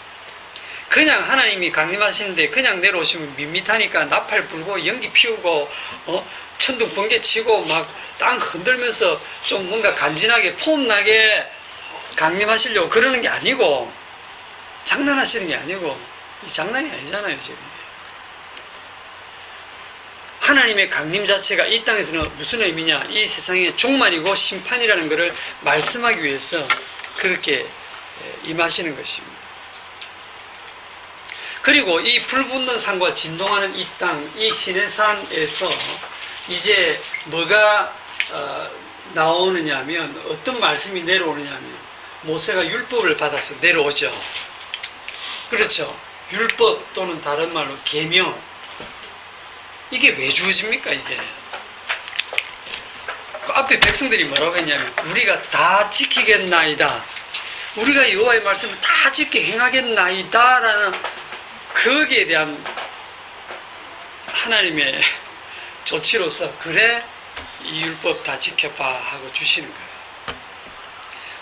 그냥 하나님이 강림하시는데 그냥 내려오시면 밋밋하니까 나팔 불고 연기 피우고 천둥 번개 치고 막 땅 흔들면서 좀 뭔가 간지나게 폼나게 강림하시려고 그러는 게 아니고, 장난하시는 게 아니고, 이 장난이 아니잖아요 지금. 하나님의 강림 자체가 이 땅에서는 무슨 의미냐, 이 세상의 종말이고 심판이라는 것을 말씀하기 위해서 그렇게 임하시는 것입니다. 그리고 이 불붙는 산과 진동하는 이 땅, 이 시내산에서 이제 뭐가 나오느냐 하면, 어떤 말씀이 내려오느냐 하면 모세가 율법을 받아서 내려오죠. 그렇죠. 율법 또는 다른 말로 계명. 이게 왜 주어집니까 이게? 그 앞에 백성들이 뭐라고 했냐면 우리가 다 지키겠나이다, 우리가 여호와의 말씀을 다 지켜 행하겠나이다 라는 거기에 대한 하나님의 조치로서 그래 이 율법 다 지켜봐 하고 주시는 거예요.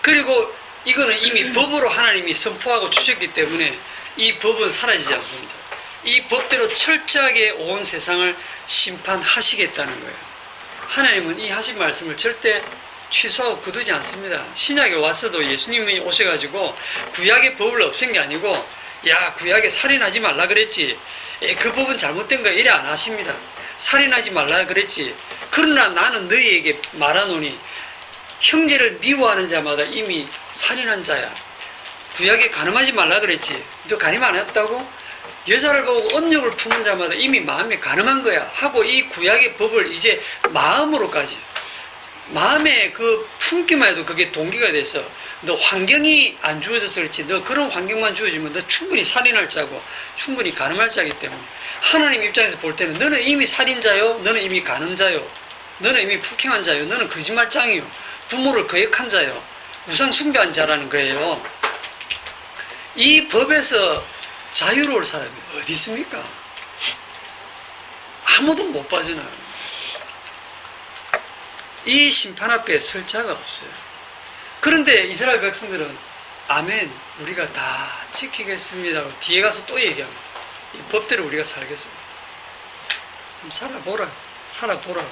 그리고 이거는 이미 법으로 하나님이 선포하고 주셨기 때문에 이 법은 사라지지 않습니다. 이 법대로 철저하게 온 세상을 심판하시겠다는 거예요. 하나님은 이 하신 말씀을 절대 취소하고 거두지 않습니다. 신약에 와서도 예수님이 오셔가지고 구약의 법을 없앤 게 아니고, 야 구약에 살인하지 말라 그랬지, 그 법은 잘못된 거 이래 안 하십니다. 살인하지 말라 그랬지, 그러나 나는 너희에게 말하노니 형제를 미워하는 자마다 이미 살인한 자야. 구약에 간음하지 말라 그랬지, 너 간음 안 했다고? 여자를 보고 업욕을 품은 자마다 이미 마음에 간음한 거야 하고, 이 구약의 법을 이제 마음으로까지, 마음에 그 품기만 해도 그게 동기가 돼서, 너 환경이 안 주어져서 그렇지, 너 그런 환경만 주어지면 너 충분히 살인할 자고 충분히 간음할 자이기 때문에 하나님 입장에서 볼 때는 너는 이미 살인자요, 너는 이미 간음자요, 너는 이미 폭행한 자요, 너는 거짓말장이요, 부모를 거역한 자요, 우상 숭배한 자라는 거예요. 이 법에서 자유로울 사람이 어디 있습니까? 아무도 못 빠져나가요. 이 심판 앞에 설 자가 없어요. 그런데 이스라엘 백성들은 아멘, 우리가 다 지키겠습니다. 뒤에 가서 또 얘기합니다. 이 법대로 우리가 살겠습니다. 그럼 살아보라.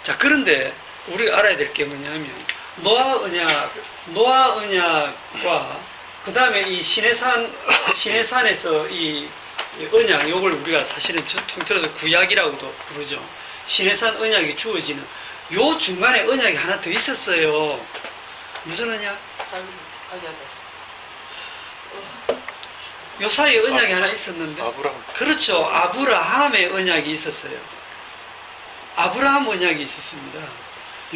자, 그런데 우리가 알아야 될 게 뭐냐면, 노아 언약과 그 다음에 이 시내산에서 이 이 언약, 요걸 우리가 사실은 통틀어서 구약이라고도 부르죠. 시내산 언약이 주어지는 요 중간에 언약이 하나 더 있었어요. 무슨 언약? 요 사이에 언약이 하나 있었는데. 아브라함. 그렇죠. 아브라함의 언약이 있었어요. 아브라함 언약이 있었습니다.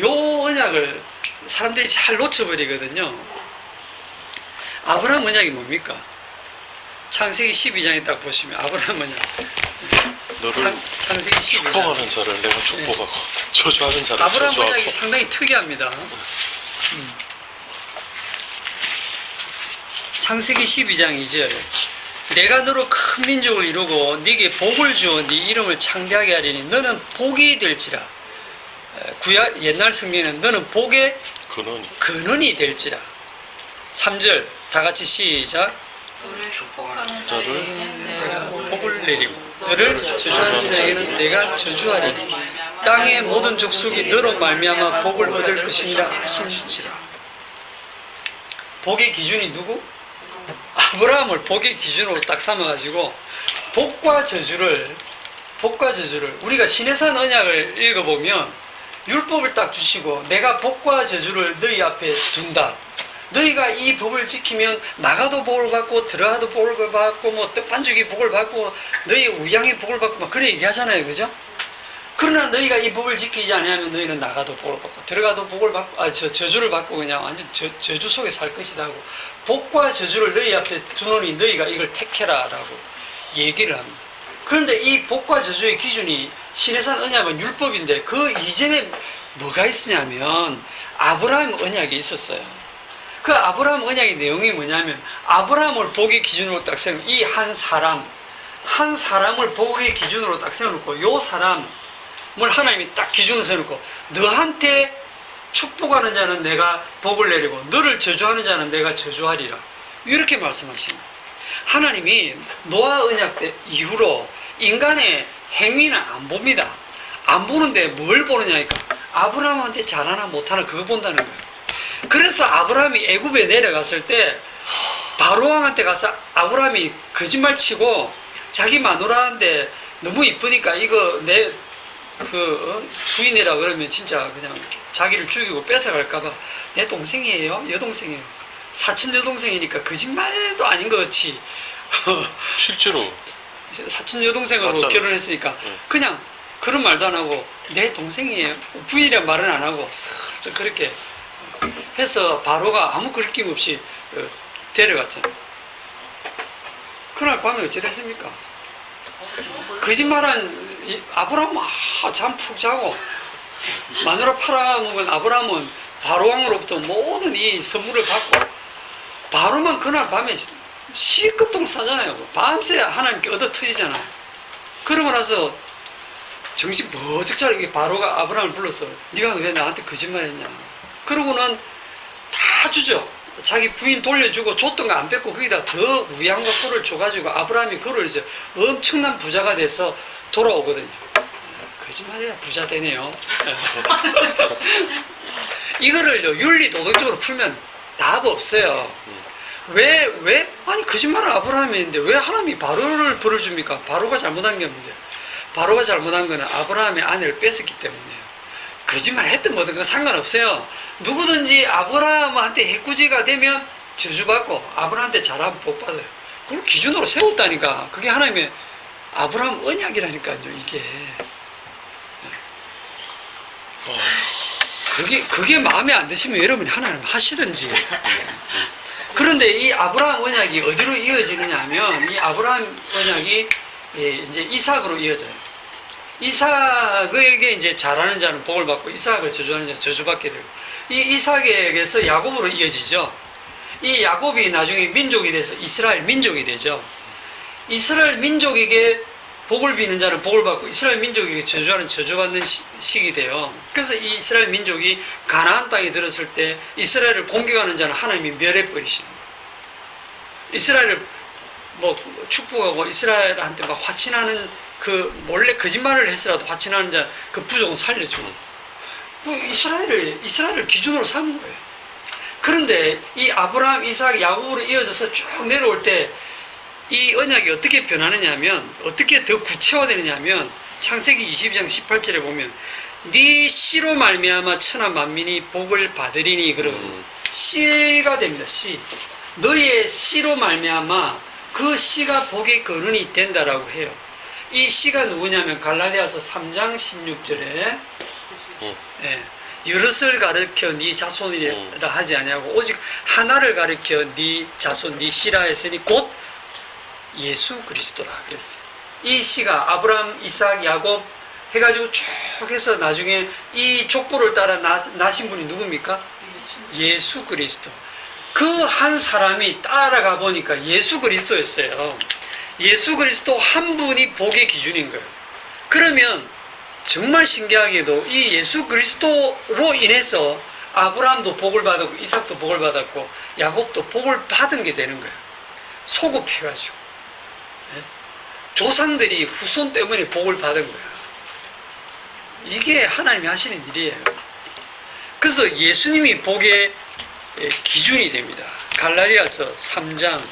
요 언약을 사람들이 잘 놓쳐버리거든요. 아브라함 언약이 뭡니까? 창세기 12장에 딱 보시면 아브라함 언약. 너를 창세기 12장. 축복하는 자를 내가 축복하고 저주하는 자를 아브라함 저주하고. 언약이 상당히 특이합니다. 창세기 12장 2절. 내가 너로 큰 민족을 이루고 네게 복을 주어 네 이름을 창대하게 하리니 너는 복이 될지라. 구약 옛날 성경에는 너는 복의 근원이 될지라. 3절 다 같이 시작. 너를 축복하는 자를 자에게는 내가 내가 복을 내리고 너를 저주하는 자에게는 내가 저주하리니 땅의 모든 족속이 너로 말미암아 복을 얻을 것이니라 하시니라. 복의 기준이 누구? 아브라함을 복의 기준으로 딱 삼아가지고 복과 저주를 우리가 시내산 언약을 읽어보면 율법을 딱 주시고 내가 복과 저주를 너희 앞에 둔다. 너희가 이 법을 지키면 나가도 복을 받고 들어가도 복을 받고 뭐 떡반죽이 복을 받고 너희 우양이 복을 받고 막 그래 얘기하잖아요. 그죠? 그러나 너희가 이 법을 지키지 않으면 너희는 나가도 복을 받고 들어가도 복을 받고 저주를 받고 그냥 완전 저주 속에 살 것이다 하고 복과 저주를 너희 앞에 두노니 너희가 이걸 택해라 라고 얘기를 합니다. 그런데 이 복과 저주의 기준이 시내산 언약은 율법인데 그 이전에 뭐가 있으냐면 아브라함 언약이 있었어요. 그 아브라함 언약의 내용이 뭐냐면 아브라함을 복의 기준으로 딱 세우면 이 한 사람을 복의 기준으로 딱 세워놓고 요 사람을 하나님이 딱 기준으로 세워놓고 너한테 축복하는 자는 내가 복을 내리고 너를 저주하는 자는 내가 저주하리라 이렇게 말씀하십니다. 하나님이 노아 언약 때 이후로 인간의 행위는 안 봅니다. 안 보는데 뭘 보느냐니까 아브라함한테 잘하나 못하나 그거 본다는 거예요. 그래서 아브라함이 애굽에 내려갔을 때 바로왕한테 가서 아브라함이 거짓말 치고 자기 마누라한테 너무 이쁘니까 이거 내 부인이라 그러면 진짜 그냥 자기를 죽이고 뺏어갈까봐 내 동생이에요? 여동생이에요? 사촌 여동생이니까 거짓말도 아닌 것 같이 실제로 사촌 여동생으로 맞잖아. 결혼했으니까 그냥 그런 말도 안 하고 내 동생이에요. 부인이란 말은 안 하고 슬쩍 그렇게 해서 바로가 아무 거리낌 없이 데려갔잖아요. 그날 밤에 어찌 됐습니까? 거짓말한 아브라함은 잠 푹 자고 마누라 팔아먹은 아브라함은 바로왕으로부터 모든 이 선물을 받고 바로만 그날 밤에 시급통 사잖아요. 밤새 하나님께 얻어 터지잖아요. 그러고 나서 정신 버쩍 차리게 바로가 아브라함을 불렀어. 네가 왜 나한테 거짓말했냐. 그러고는 다 주죠. 자기 부인 돌려주고 줬던 거 안 뺏고 거기다 더 우양과 소를 줘가지고 아브라함이 그로 해서 엄청난 부자가 돼서 돌아오거든요. 거짓말이야 부자 되네요. 이거를요 윤리 도덕적으로 풀면 답 없어요. 왜 아니 거짓말을 아브라함이 했는데 왜 하나님이 바로를 벌을 줍니까? 바로가 잘못한 게 없는데 바로가 잘못한 거는 아브라함의 아내를 뺏었기 때문이에요. 거짓말 했든 뭐든 그건 상관없어요. 누구든지 아브라함한테 해꾸지가 되면 저주받고 아브라함한테 잘하면 복받아요. 그걸 기준으로 세웠다니까. 그게 하나님의 아브라함 언약이라니까요. 이게 그게 마음에 안 드시면 여러분이 하나님 하시든지. 그런데 이 아브라함 언약이 어디로 이어지느냐 하면 이 아브라함 언약이 이제 이삭으로 이어져요. 이삭에게 이제 잘하는 자는 복을 받고 이삭을 저주하는 자는 저주받게 되고 이 이삭에게서 야곱으로 이어지죠. 이 야곱이 나중에 민족이 돼서 이스라엘 민족이 되죠. 이스라엘 민족에게 복을 비는 자는 복을 받고 이스라엘 민족에게 저주하는 저주받는 시기 돼요. 그래서 이 이스라엘 민족이 가나안 땅에 들었을 때 이스라엘을 공격하는 자는 하나님이 멸해버리시는 거예요. 이스라엘을 뭐 축복하고 이스라엘한테 막 화친하는 그 몰래 거짓말을 했으라도 화친하는 자 그 부족은 살려주고 이스라엘을 기준으로 삼은 거예요. 그런데 이 아브라함, 이삭, 야곱으로 이어져서 쭉 내려올 때 이 언약이 어떻게 변하느냐 하면, 어떻게 더 구체화되느냐 하면, 창세기 22장 18절에 보면 네 씨로 말미암아 천하 만민이 복을 받으리니, 그러고 씨가 됩니다. 씨. 너의 씨로 말미암아 그 씨가 복의 근원이 된다라고 해요. 이 씨가 누구냐면 갈라디아서 3장 16절에 여럿을 가르쳐 네 자손이라 하지 아니하고 오직 하나를 가르쳐 네 자손 네 씨라 했으니 곧 예수 그리스도라 그랬어요. 이 씨가 아브라함, 이삭, 야곱 해가지고 쭉 해서 나중에 이 족보를 따라 나신 분이 누굽니까? 예수 그리스도. 그 한 사람이 따라가 보니까 예수 그리스도였어요. 예수 그리스도 한 분이 복의 기준인 거예요. 그러면 정말 신기하게도 이 예수 그리스도로 인해서 아브라함도 복을 받았고 이삭도 복을 받았고 야곱도 복을 받은 게 되는 거예요. 소급해가지고 조상들이 후손 때문에 복을 받은 거야. 이게 하나님이 하시는 일이에요. 그래서 예수님이 복의 기준이 됩니다. 갈라디아서 3장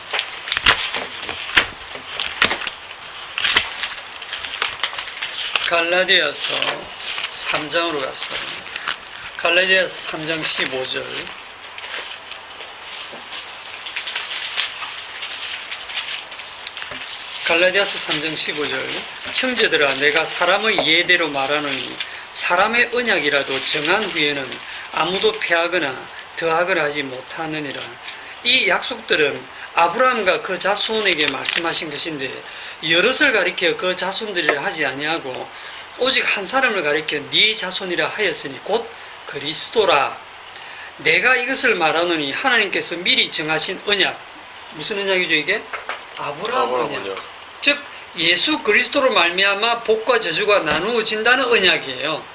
갈라디아서 3장으로 가서 갈라디아서 3장 15절 갈라디아서 3장 15절 형제들아 내가 사람의 예대로 말하노니 사람의 언약이라도 정한 후에는 아무도 패하거나 더하거나 하지 못하느니라. 이 약속들은 아브라함과 그 자손에게 말씀하신 것인데 여럿을 가리켜 그 자손들이라 하지 아니하고 오직 한 사람을 가리켜 네 자손이라 하였으니 곧 그리스도라. 내가 이것을 말하노니 하나님께서 미리 정하신 언약, 무슨 언약이죠 이게? 아브라함 언약. 즉 예수 그리스도로 말미암아 복과 저주가 나누어진다는 언약이에요.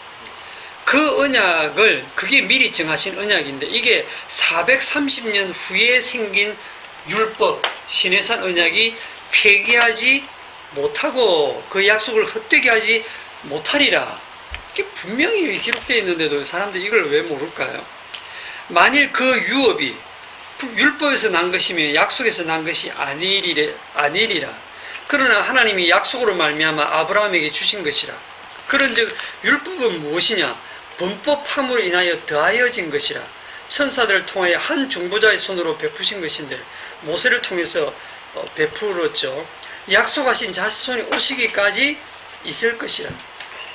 그 언약을, 그게 미리 정하신 언약인데 이게 430년 후에 생긴 율법, 시내산 언약이 폐기하지 못하고 그 약속을 헛되게 하지 못하리라. 이게 분명히 기록되어 있는데도 사람들이 이걸 왜 모를까요? 만일 그 유업이 율법에서 난 것이며 약속에서 난 것이 아니리라. 그러나 하나님이 약속으로 말미암아 아브라함에게 주신 것이라. 그런즉 율법은 무엇이냐? 범법함으로 인하여 더하여진 것이라. 천사들을 통하여 한 중보자의 손으로 베푸신 것인데 모세를 통해서 베풀었죠. 약속하신 자손이 오시기까지 있을 것이라.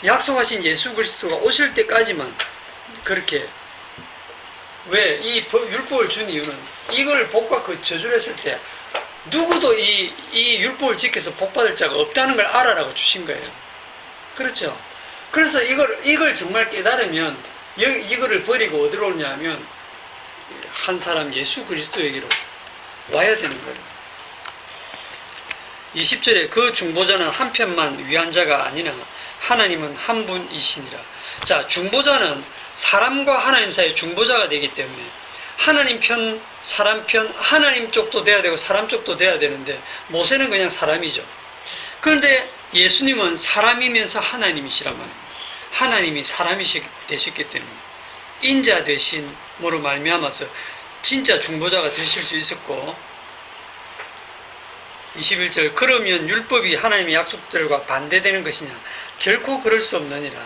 약속하신 예수 그리스도가 오실 때까지만 그렇게. 왜 이 율법을 준 이유는 이걸 복과 그 저주를 했을 때 누구도 이 율법을 지켜서 복받을 자가 없다는 걸 알아라고 주신 거예요. 그렇죠? 그래서 이걸 정말 깨달으면 이거를 버리고 어디로 오냐 하면 한 사람 예수 그리스도에게로 와야 되는 거예요. 20절에 그 중보자는 한 편만 위한 자가 아니나 하나님은 한 분이시니라. 자, 중보자는 사람과 하나님 사이의 중보자가 되기 때문에 하나님 편, 사람 편, 하나님 쪽도 돼야 되고 사람 쪽도 돼야 되는데 모세는 그냥 사람이죠. 그런데 예수님은 사람이면서 하나님이시란 말입니다. 하나님이 사람이 되셨기 때문에 인자 되심으로 말미암아서 진짜 중보자가 되실 수 있었고 21절 그러면 율법이 하나님의 약속들과 반대되는 것이냐? 결코 그럴 수 없느니라.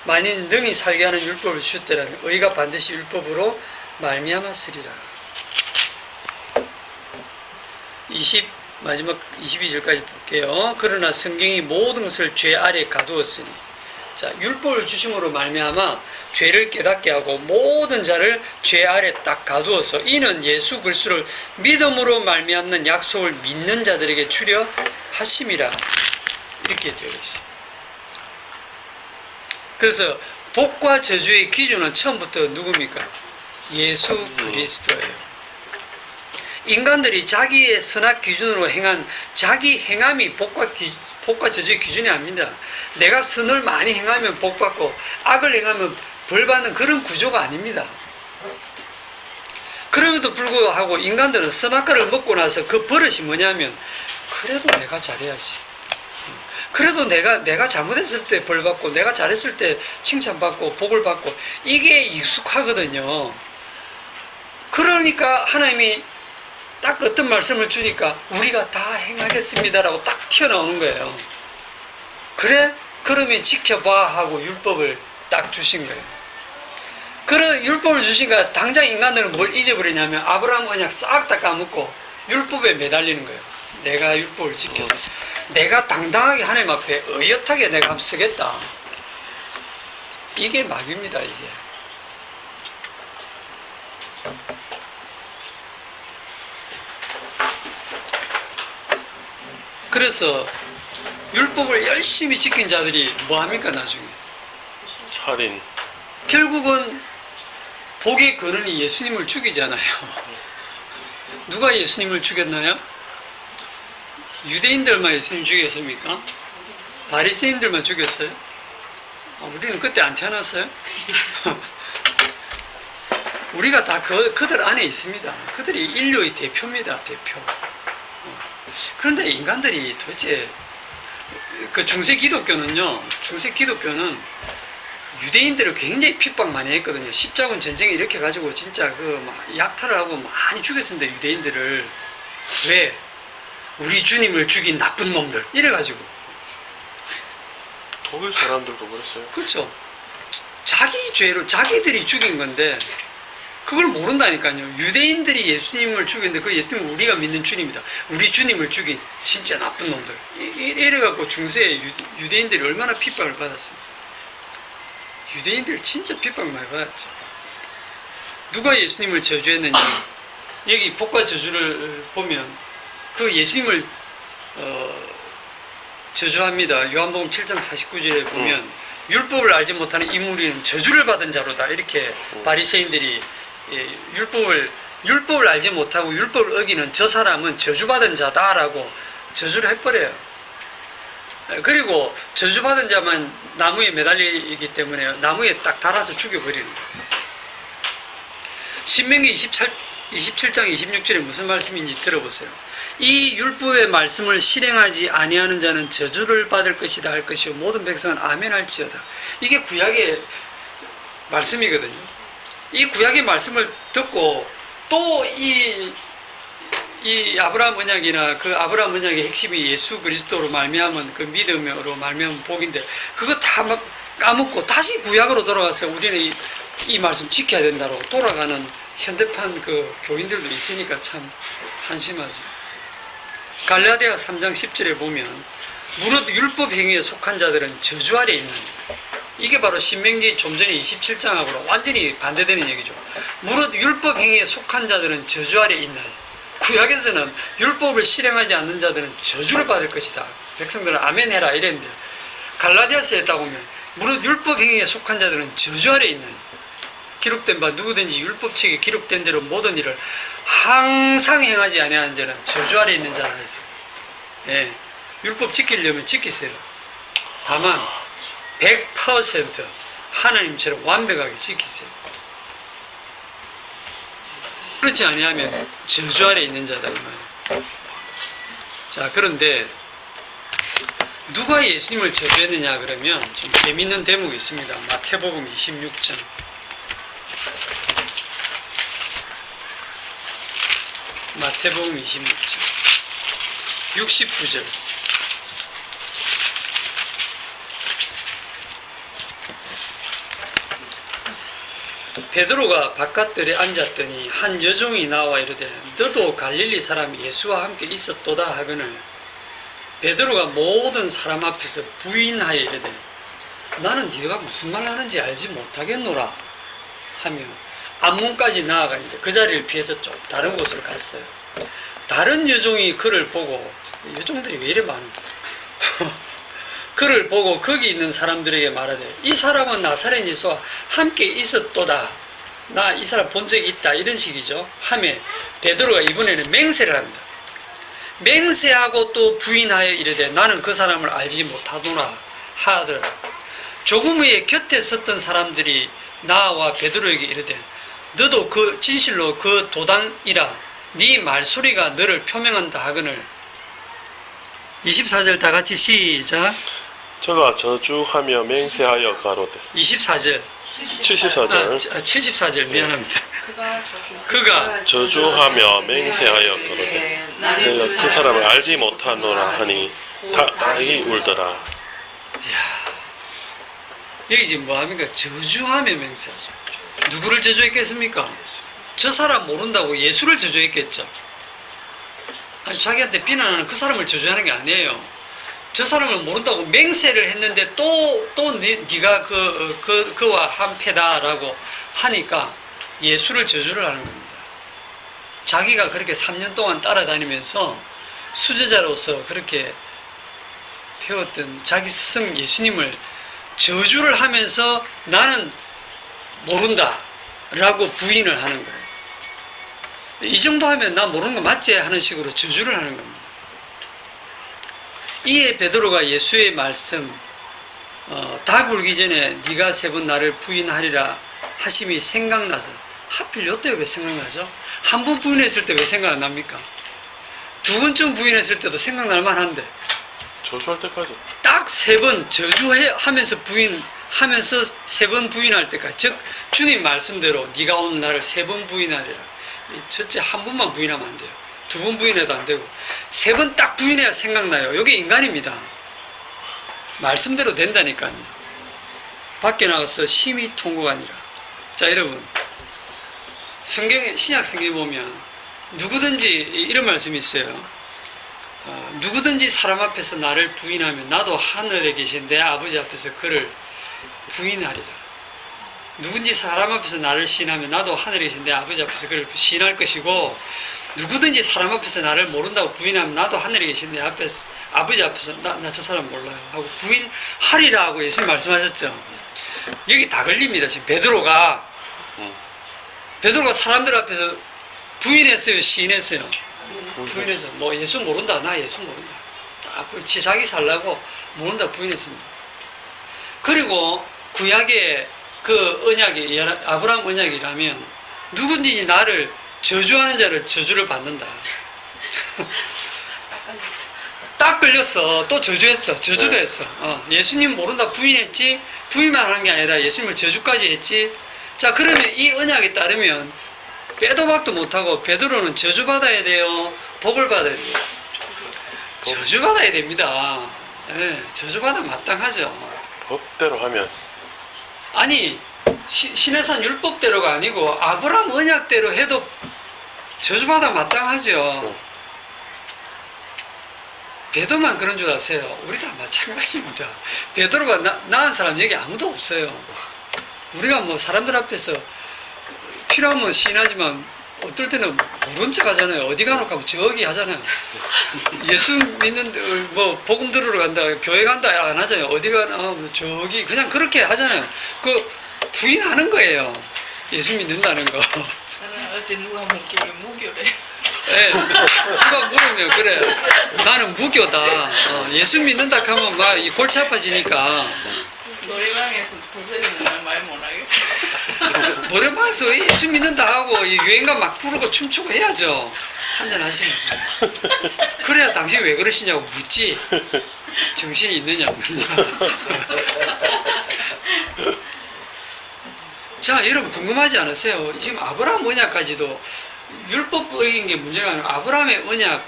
만일 능히 살게 하는 율법을 주셨더라면 의가 반드시 율법으로 말미암았으리라. 마지막 22절까지 볼게요. 그러나 성경이 모든 것을 죄 아래 가두었으니, 자, 율법을 주심으로 말미암아 죄를 깨닫게 하고 모든 자를 죄 아래 딱 가두어서 이는 예수 그리스도를 믿음으로 말미암는 약속을 믿는 자들에게 주려 하심이라. 이렇게 되어 있습니다. 그래서 복과 저주의 기준은 처음부터 누굽니까? 예수 그리스도예요. 인간들이 자기의 선악 기준으로 행한 자기 행함이 복과 저주의 기준이 아닙니다. 내가 선을 많이 행하면 복받고 악을 행하면 벌받는 그런 구조가 아닙니다. 그럼에도 불구하고 인간들은 선악과를 먹고 나서 그 버릇이 뭐냐면 그래도 내가 잘해야지. 그래도 내가 잘못했을 때 벌받고 내가 잘했을 때 칭찬받고 복을 받고 이게 익숙하거든요. 그러니까 하나님이 딱 어떤 말씀을 주니까 우리가 다 행하겠습니다라고 딱 튀어나오는 거예요. 그래? 그러면 지켜봐 하고 율법을 딱 주신 거예요. 그런 율법을 주시니까 당장 인간들은 뭘 잊어버리냐면 아브라함 언약 싹 다 까먹고 율법에 매달리는 거예요. 내가 율법을 지켜서 내가 당당하게 하나님 앞에 의젓하게 내가 한번 쓰겠다. 이게 마귀입니다. 이게. 그래서 율법을 열심히 지킨 자들이 뭐합니까 나중에? 살인. 결국은 복의 근원이 예수님을 죽이잖아요. 누가 예수님을 죽였나요? 유대인들만 예수님 죽였습니까? 바리새인들만 죽였어요? 우리는 그때 안 태어났어요? 우리가 다 그들 안에 있습니다. 그들이 인류의 대표입니다. 대표. 그런데 인간들이 도대체 그 중세 기독교는 유대인들을 굉장히 핍박 많이 했거든요. 십자군 전쟁에 이렇게 가지고 진짜 막 약탈을 하고 많이 죽였습니다. 유대인들을. 왜? 우리 주님을 죽인 나쁜 놈들. 이래가지고. 독일 사람들도 그랬어요. 그렇죠. 자기 죄로 자기들이 죽인 건데 그걸 모른다니까요. 유대인들이 예수님을 죽였는데 그 예수님은 우리가 믿는 주님이다. 우리 주님을 죽인 진짜 나쁜 놈들. 이래갖고 중세에 유대인들이 얼마나 핍박을 받았어요. 유대인들 진짜 핍박 많이 받았죠. 누가 예수님을 저주했느냐. 여기 복과 저주를 보면 그 예수님을 저주합니다. 요한복음 7장 49절에 보면 율법을 알지 못하는 이 무리는 저주를 받은 자로다. 이렇게 바리새인들이 율법을 알지 못하고 율법을 어기는 저 사람은 저주받은 자다라고 저주를 해버려요. 그리고 저주받은 자만 나무에 매달리기 때문에 나무에 딱 달아서 죽여버리는 거예요. 신명기 27장 26절에 무슨 말씀인지 들어보세요. 이 율법의 말씀을 실행하지 아니하는 자는 저주를 받을 것이다 할 것이요 모든 백성은 아멘 할지어다. 이게 구약의 말씀이거든요. 이 구약의 말씀을 듣고 또 이 아브라함 언약이나 그 아브라함 언약의 핵심이 예수 그리스도로 말미암은 그 믿음으로 말미암은 복인데 그거 다 막 까먹고 다시 구약으로 돌아가서 우리는 이 말씀 지켜야 된다고 돌아가는 현대판 그 교인들도 있으니까 참 한심하지. 갈라디아 3장 10절에 보면 무릇 율법 행위에 속한 자들은 저주 아래 있는, 이게 바로 신명기 좀 전에 27장하고 완전히 반대되는 얘기죠. 무릇 율법 행위에 속한 자들은 저주 아래 있나니, 구약에서는 율법을 실행하지 않는 자들은 저주를 받을 것이다. 백성들은 아멘 해라 이랬는데 갈라디아서에 딱 보면 무릇 율법 행위에 속한 자들은 저주 아래 있나니, 기록된 바 누구든지 율법책에 기록된 대로 모든 일을 항상 행하지 아니하는 자는 저주 아래 있는 자라 했어요. 예, 율법 지키려면 지키세요. 다만 100% 하나님처럼 완벽하게 지키세요. 그렇지 아니하면 저주 아래 있는 자다 이 말이에요. 자, 그런데 누가 예수님을 저주했느냐 그러면 좀 재밌는 대목이 있습니다. 마태복음 26장. 마태복음 26장 69절. 베드로가 바깥들에 앉았더니 한 여종이 나와 이르되 너도 갈릴리 사람 예수와 함께 있었도다 하거늘, 베드로가 모든 사람 앞에서 부인하여 이르되 나는 네가 무슨 말 하는지 알지 못하겠노라 하며 앞문까지 나아가는데 그 자리를 피해서 좀 다른 곳으로 갔어요. 다른 여종이 그를 보고, 여종들이 왜 이래 많아? 그를 보고 거기 있는 사람들에게 말하되 이 사람은 나사렛 예수와 함께 있었도다. 나 이 사람 본 적이 있다. 이런 식이죠. 하며 베드로가 이번에는 맹세를 합니다. 맹세하고 또 부인하여 이르되 나는 그 사람을 알지 못하노라 하더라. 조금 후에 곁에 섰던 사람들이 나와 베드로에게 이르되 너도 그 진실로 그 도당이라 네 말소리가 너를 표명한다 하거늘. 24절 다 같이 시작. 저가 저주하며 맹세하여 가로되. 24절. 74절. 74절 미안합니다. 그가 저주하며 맹세하였거든. 내가 그 사람을 알지 못하노라 하니 다이 울더라. 여기 지금 뭐합니까? 저주하며 맹세하죠. 누구를 저주했겠습니까? 저 사람 모른다고 예수를 저주했겠죠. 아니, 자기한테 비난하는 그 사람을 저주하는 게 아니에요. 저 사람을 모른다고 맹세를 했는데 또 네가 그와 한패다라고 하니까 예수를 저주를 하는 겁니다. 자기가 그렇게 3년 동안 따라다니면서 수제자로서 그렇게 배웠던 자기 스승 예수님을 저주를 하면서 나는 모른다 라고 부인을 하는 거예요. 이 정도 하면 나 모르는 거 맞지? 하는 식으로 저주를 하는 겁니다. 이에 베드로가 예수의 말씀 닭 울기 전에 네가 3번 나를 부인하리라 하심이 생각나서, 하필 요때 왜 생각나죠? 한 번 부인했을 때 왜 생각 안 납니까? 2번쯤 부인했을 때도 생각날 만한데 저주할 때까지. 딱 3번 저주하면서 부인하면서 3번 부인할 때까지, 즉 주님 말씀대로 네가 오늘 나를 3번 부인하리라. 첫째 한 번만 부인하면 안 돼요. 2번 부인해도 안 되고 3번 딱 부인해야 생각나요. 이게 인간입니다. 말씀대로 된다니까요. 밖에 나가서 심히 통곡하니라. 자, 여러분, 신약 성경에 보면 누구든지 이런 말씀이 있어요. 누구든지 사람 앞에서 나를 부인하면 나도 하늘에 계신 내 아버지 앞에서 그를 부인하리라. 누군지 사람 앞에서 나를 시인하면 나도 하늘에 계신 내 아버지 앞에서 그를 시인할 것이고, 누구든지 사람 앞에서 나를 모른다고 부인하면 나도 하늘에 계신 내 아버지 앞에서 나 저 사람 몰라요 하고 부인하리라 하고 예수님 말씀하셨죠. 여기 다 걸립니다. 지금 베드로가 사람들 앞에서 부인했어요, 시인했어요? 부인해서 뭐 예수 모른다, 나 예수 모른다, 자기 살라고 모른다 부인했습니다. 그리고 구약의 그 언약이 아브라함 언약이라면 누군지 나를 저주하는 자를 저주를 받는다. 딱 걸렸어. 또 저주했어. 저주도 했어. 예수님 모른다 부인했지. 부인만 한 게 아니라 예수님을 저주까지 했지. 자, 그러면 이 언약에 따르면 빼도 박도 못하고 베드로는 저주받아야 돼요, 복을 받아야 돼요? 저주받아야 됩니다. 네, 저주받아 마땅하죠. 법대로 하면. 아니, 시내산 율법대로가 아니고 아브라함 언약대로 해도 저주받아 마땅하죠. 베드로만 그런 줄 아세요? 우리 다 마찬가지입니다. 베드로가 나은 사람 여기 아무도 없어요. 우리가 뭐 사람들 앞에서 필요하면 시인하지만 어떨 때는 모른 척 하잖아요. 어디 가놓고 하면 저기 하잖아요. 예수 믿는데 뭐 복음 들으러 간다, 교회 간다 안 하잖아요. 어디 가나 저기 그냥 그렇게 하잖아요. 그 부인하는 거예요. 예수 믿는다는 거. 어제 누가 묻기를 무교래. 네, 누가 물으면 그래, 나는 무교다. 예수 믿는다 하면 막 이 골치 아파지니까. 노래방에서 도저리는 말 못하겠어. 노래방에서 예수 믿는다 하고 이 유행가 막 부르고 춤추고 해야죠. 한잔 하시면서. 그래야 당신 왜 그러시냐고 묻지. 정신이 있느냐 없느냐. 자, 여러분 궁금하지 않으세요? 지금 아브라함 언약까지도 율법적인 게 문제가 아니라 아브라함의 언약,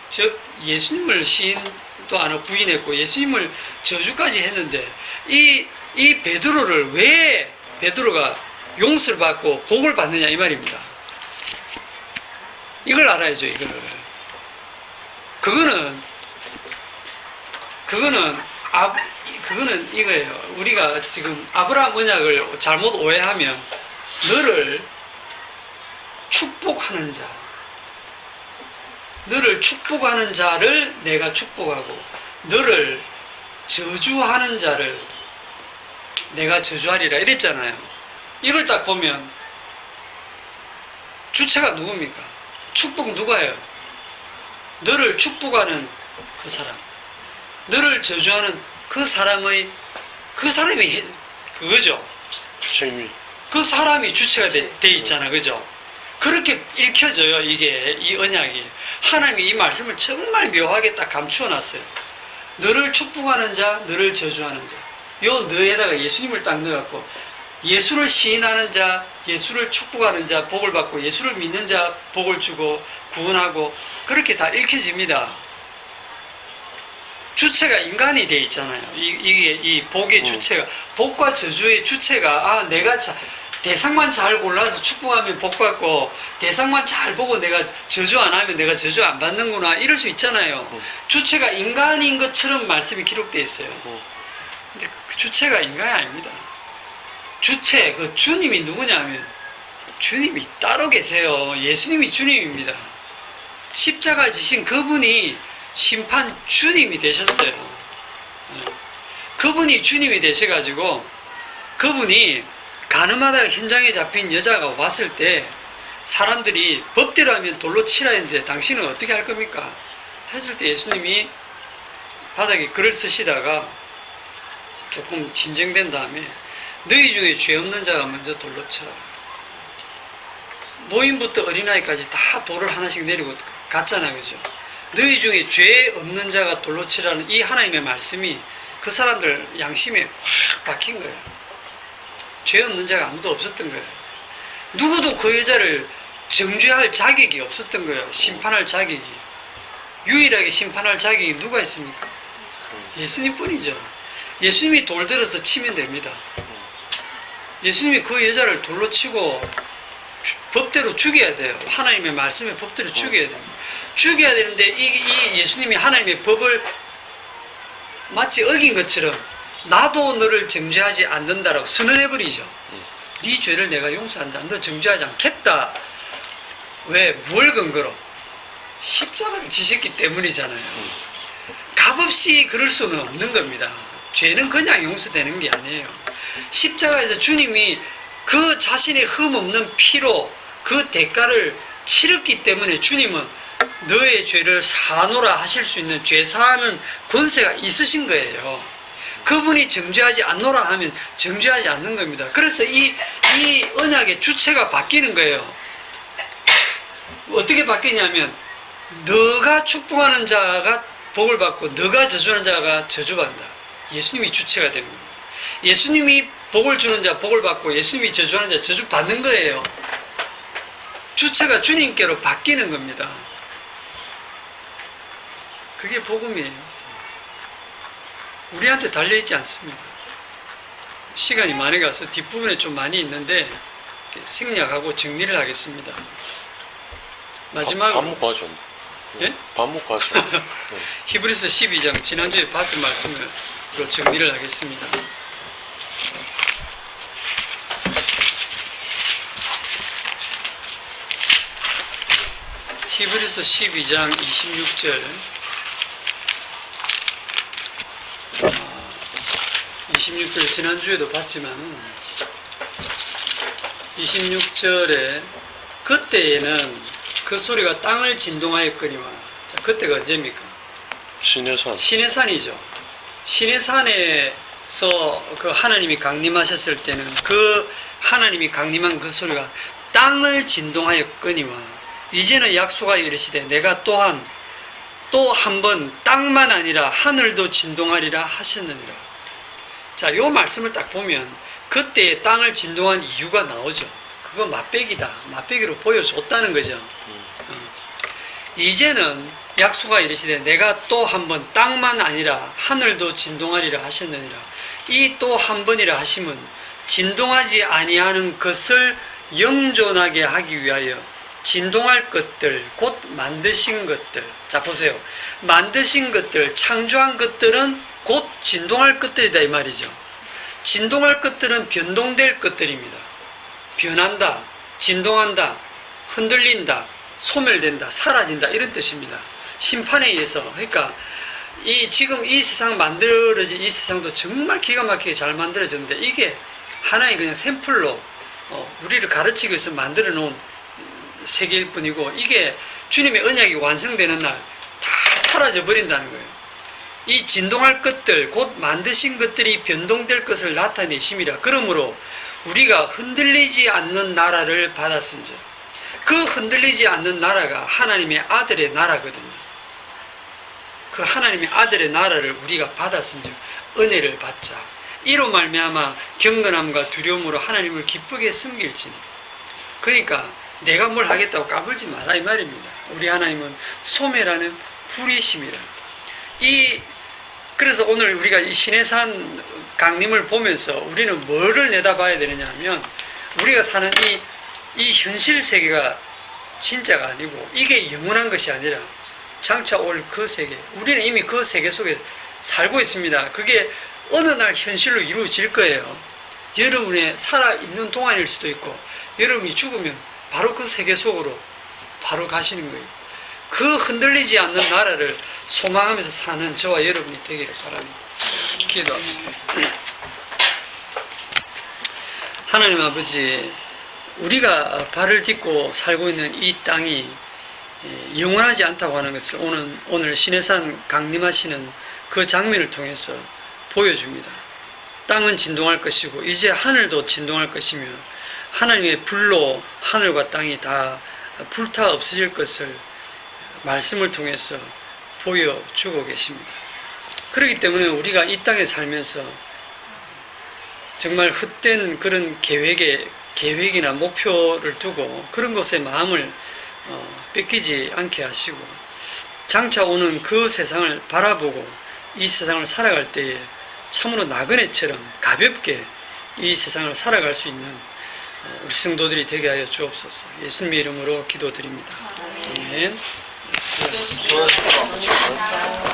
즉 예수님을 시인도 안 하고 부인했고 예수님을 저주까지 했는데 이 베드로를 왜 베드로가 용서를 받고 복을 받느냐 이 말입니다. 이걸 알아야죠. 그거는 이거예요. 우리가 지금 아브라함 언약을 잘못 오해하면 너를 축복하는 자를 내가 축복하고 너를 저주하는 자를 내가 저주하리라 이랬잖아요. 이걸 딱 보면 주체가 누굽니까? 축복 누가예요? 너를 축복하는 그 사람, 너를 저주하는 그 사람이 그거죠. 주님이. 그 사람이 주체가 돼 있잖아, 그죠? 그렇게 읽혀져요. 이 언약이. 하나님이 이 말씀을 정말 묘하게 딱 감추어놨어요. 너를 축복하는 자, 너를 저주하는 자. 요 너에다가 예수님을 딱 넣어갖고 예수를 시인하는 자, 예수를 축복하는 자 복을 받고 예수를 믿는 자 복을 주고 구원하고 그렇게 다 읽혀집니다. 주체가 인간이 돼 있잖아요. 이 복의 주체가 복과 저주의 주체가 내가 대상만 잘 골라서 축복하면 복 받고 대상만 잘 보고 내가 저주 안 하면 내가 저주 안 받는구나 이럴 수 있잖아요. 주체가 인간인 것처럼 말씀이 기록되어 있어요. 근데 그 주체가 인간이 아닙니다. 주체, 그 주님이 누구냐면 주님이 따로 계세요. 예수님이 주님입니다. 십자가 지신 그분이 심판 주님이 되셨어요. 그분이 주님이 되셔가지고 그분이 가늠하다가 현장에 잡힌 여자가 왔을 때 사람들이 법대로 하면 돌로 치라 했는데 당신은 어떻게 할 겁니까? 했을 때 예수님이 바닥에 글을 쓰시다가 조금 진정된 다음에 너희 중에 죄 없는 자가 먼저 돌로 쳐라. 노인부터 어린아이까지 다 돌을 하나씩 내리고 갔잖아요. 그죠? 너희 중에 죄 없는 자가 돌로 치라는 이 하나님의 말씀이 그 사람들 양심에 확 박힌 거예요. 죄 없는 자가 아무도 없었던 거예요. 누구도 그 여자를 정죄할 자격이 없었던 거예요. 심판할 자격이. 유일하게 심판할 자격이 누가 있습니까? 예수님 뿐이죠. 예수님이 돌 들어서 치면 됩니다. 예수님이 그 여자를 돌로 치고 법대로 죽여야 돼요. 하나님의 말씀의 법대로 죽여야 됩니다. 죽여야 되는데 이 예수님이 하나님의 법을 마치 어긴 것처럼 나도 너를 정죄하지 않는다라고 선언해버리죠. 네 죄를 내가 용서한다. 너 정죄하지 않겠다. 왜? 무엇을 근거로? 십자가를 지셨기 때문이잖아요. 값없이 그럴 수는 없는 겁니다. 죄는 그냥 용서되는 게 아니에요. 십자가에서 주님이 그 자신의 흠없는 피로 그 대가를 치렀기 때문에 주님은 너의 죄를 사노라 하실 수 있는 죄사하는 권세가 있으신 거예요. 그분이 정죄하지 않노라 하면 정죄하지 않는 겁니다. 그래서 이 언약의 주체가 바뀌는 거예요. 어떻게 바뀌냐면 너가 축복하는 자가 복을 받고 너가 저주하는 자가 저주받는다. 예수님이 주체가 되는 겁니다. 예수님이 복을 주는 자 복을 받고 예수님이 저주하는 자 저주받는 거예요. 주체가 주님께로 바뀌는 겁니다. 그게 복음이에요. 우리한테 달려있지 않습니다. 시간이 많이 가서 뒷부분에 좀 많이 있는데 생략하고 정리를 하겠습니다. 마지막으로 밥 먹고 하죠. 예? 밥 먹고 하죠. 히브리서 12장 지난주에 봤던 말씀으로 정리를 하겠습니다. 히브리서 12장 26절 26절 지난주에도 봤지만 26절에 그때에는 그 소리가 땅을 진동하였거니와. 자, 그때가 언제입니까? 시내산. 시내산이죠. 시내산에서 그 하나님이 강림하셨을 때는 그 하나님이 강림한 그 소리가 땅을 진동하였거니와 이제는 약속하여 이르시되 내가 또한 또 한 번 땅만 아니라 하늘도 진동하리라 하셨느니라. 자, 요 말씀을 딱 보면 그때 땅을 진동한 이유가 나오죠. 그거 맛배기다. 맛배기로 보여줬다는 거죠. 이제는 약속하여 이르시되 내가 또 한 번 땅만 아니라 하늘도 진동하리라 하셨느니라. 이 또 한 번이라 하심은 진동하지 아니하는 것을 영존하게 하기 위하여 진동할 것들, 곧 만드신 것들. 자, 보세요. 만드신 것들, 창조한 것들은 곧 진동할 것들이다 이 말이죠. 진동할 것들은 변동될 것들입니다. 변한다, 진동한다, 흔들린다, 소멸된다, 사라진다 이런 뜻입니다. 심판에 의해서. 그러니까 지금 이 세상 만들어진 이 세상도 정말 기가 막히게 잘 만들어졌는데 이게 하나의 그냥 샘플로 우리를 가르치기 위해서 만들어 놓은 세계일 뿐이고 이게 주님의 언약이 완성되는 날 다 사라져 버린다는 거예요. 이 진동할 것들 곧 만드신 것들이 변동될 것을 나타내심이라. 그러므로 우리가 흔들리지 않는 나라를 받았은즉 그 흔들리지 않는 나라가 하나님의 아들의 나라거든요. 그 하나님의 아들의 나라를 우리가 받았은즉 은혜를 받자. 이로 말미암아 경건함과 두려움으로 하나님을 기쁘게 섬길지니. 그러니까 내가 뭘 하겠다고 까불지 마라 이 말입니다. 우리 하나님은 소멸하는 불이십니다. 그래서 오늘 우리가 이 신해산 강림을 보면서 우리는 뭐를 내다봐야 되느냐 하면 우리가 사는 이 현실 세계가 진짜가 아니고 이게 영원한 것이 아니라 장차 올 그 세계, 우리는 이미 그 세계 속에 살고 있습니다. 그게 어느 날 현실로 이루어질 거예요. 여러분의 살아있는 동안일 수도 있고 여러분이 죽으면 바로 그 세계 속으로 바로 가시는 거예요. 그 흔들리지 않는 나라를 소망하면서 사는 저와 여러분이 되기를 바랍니다. 기도합시다. 하나님 아버지, 우리가 발을 딛고 살고 있는 이 땅이 영원하지 않다고 하는 것을 오늘 신해산 강림하시는 그 장면을 통해서 보여줍니다. 땅은 진동할 것이고 이제 하늘도 진동할 것이며 하나님의 불로 하늘과 땅이 다 불타 없어질 것을 말씀을 통해서 보여주고 계십니다. 그렇기 때문에 우리가 이 땅에 살면서 정말 헛된 그런 계획이나 목표를 두고 그런 것에 마음을 뺏기지 않게 하시고 장차 오는 그 세상을 바라보고 이 세상을 살아갈 때에 참으로 나그네처럼 가볍게 이 세상을 살아갈 수 있는 우리 성도들이 되게 하여 주옵소서. 예수님의 이름으로 기도드립니다. 아멘. 수고하셨습니다.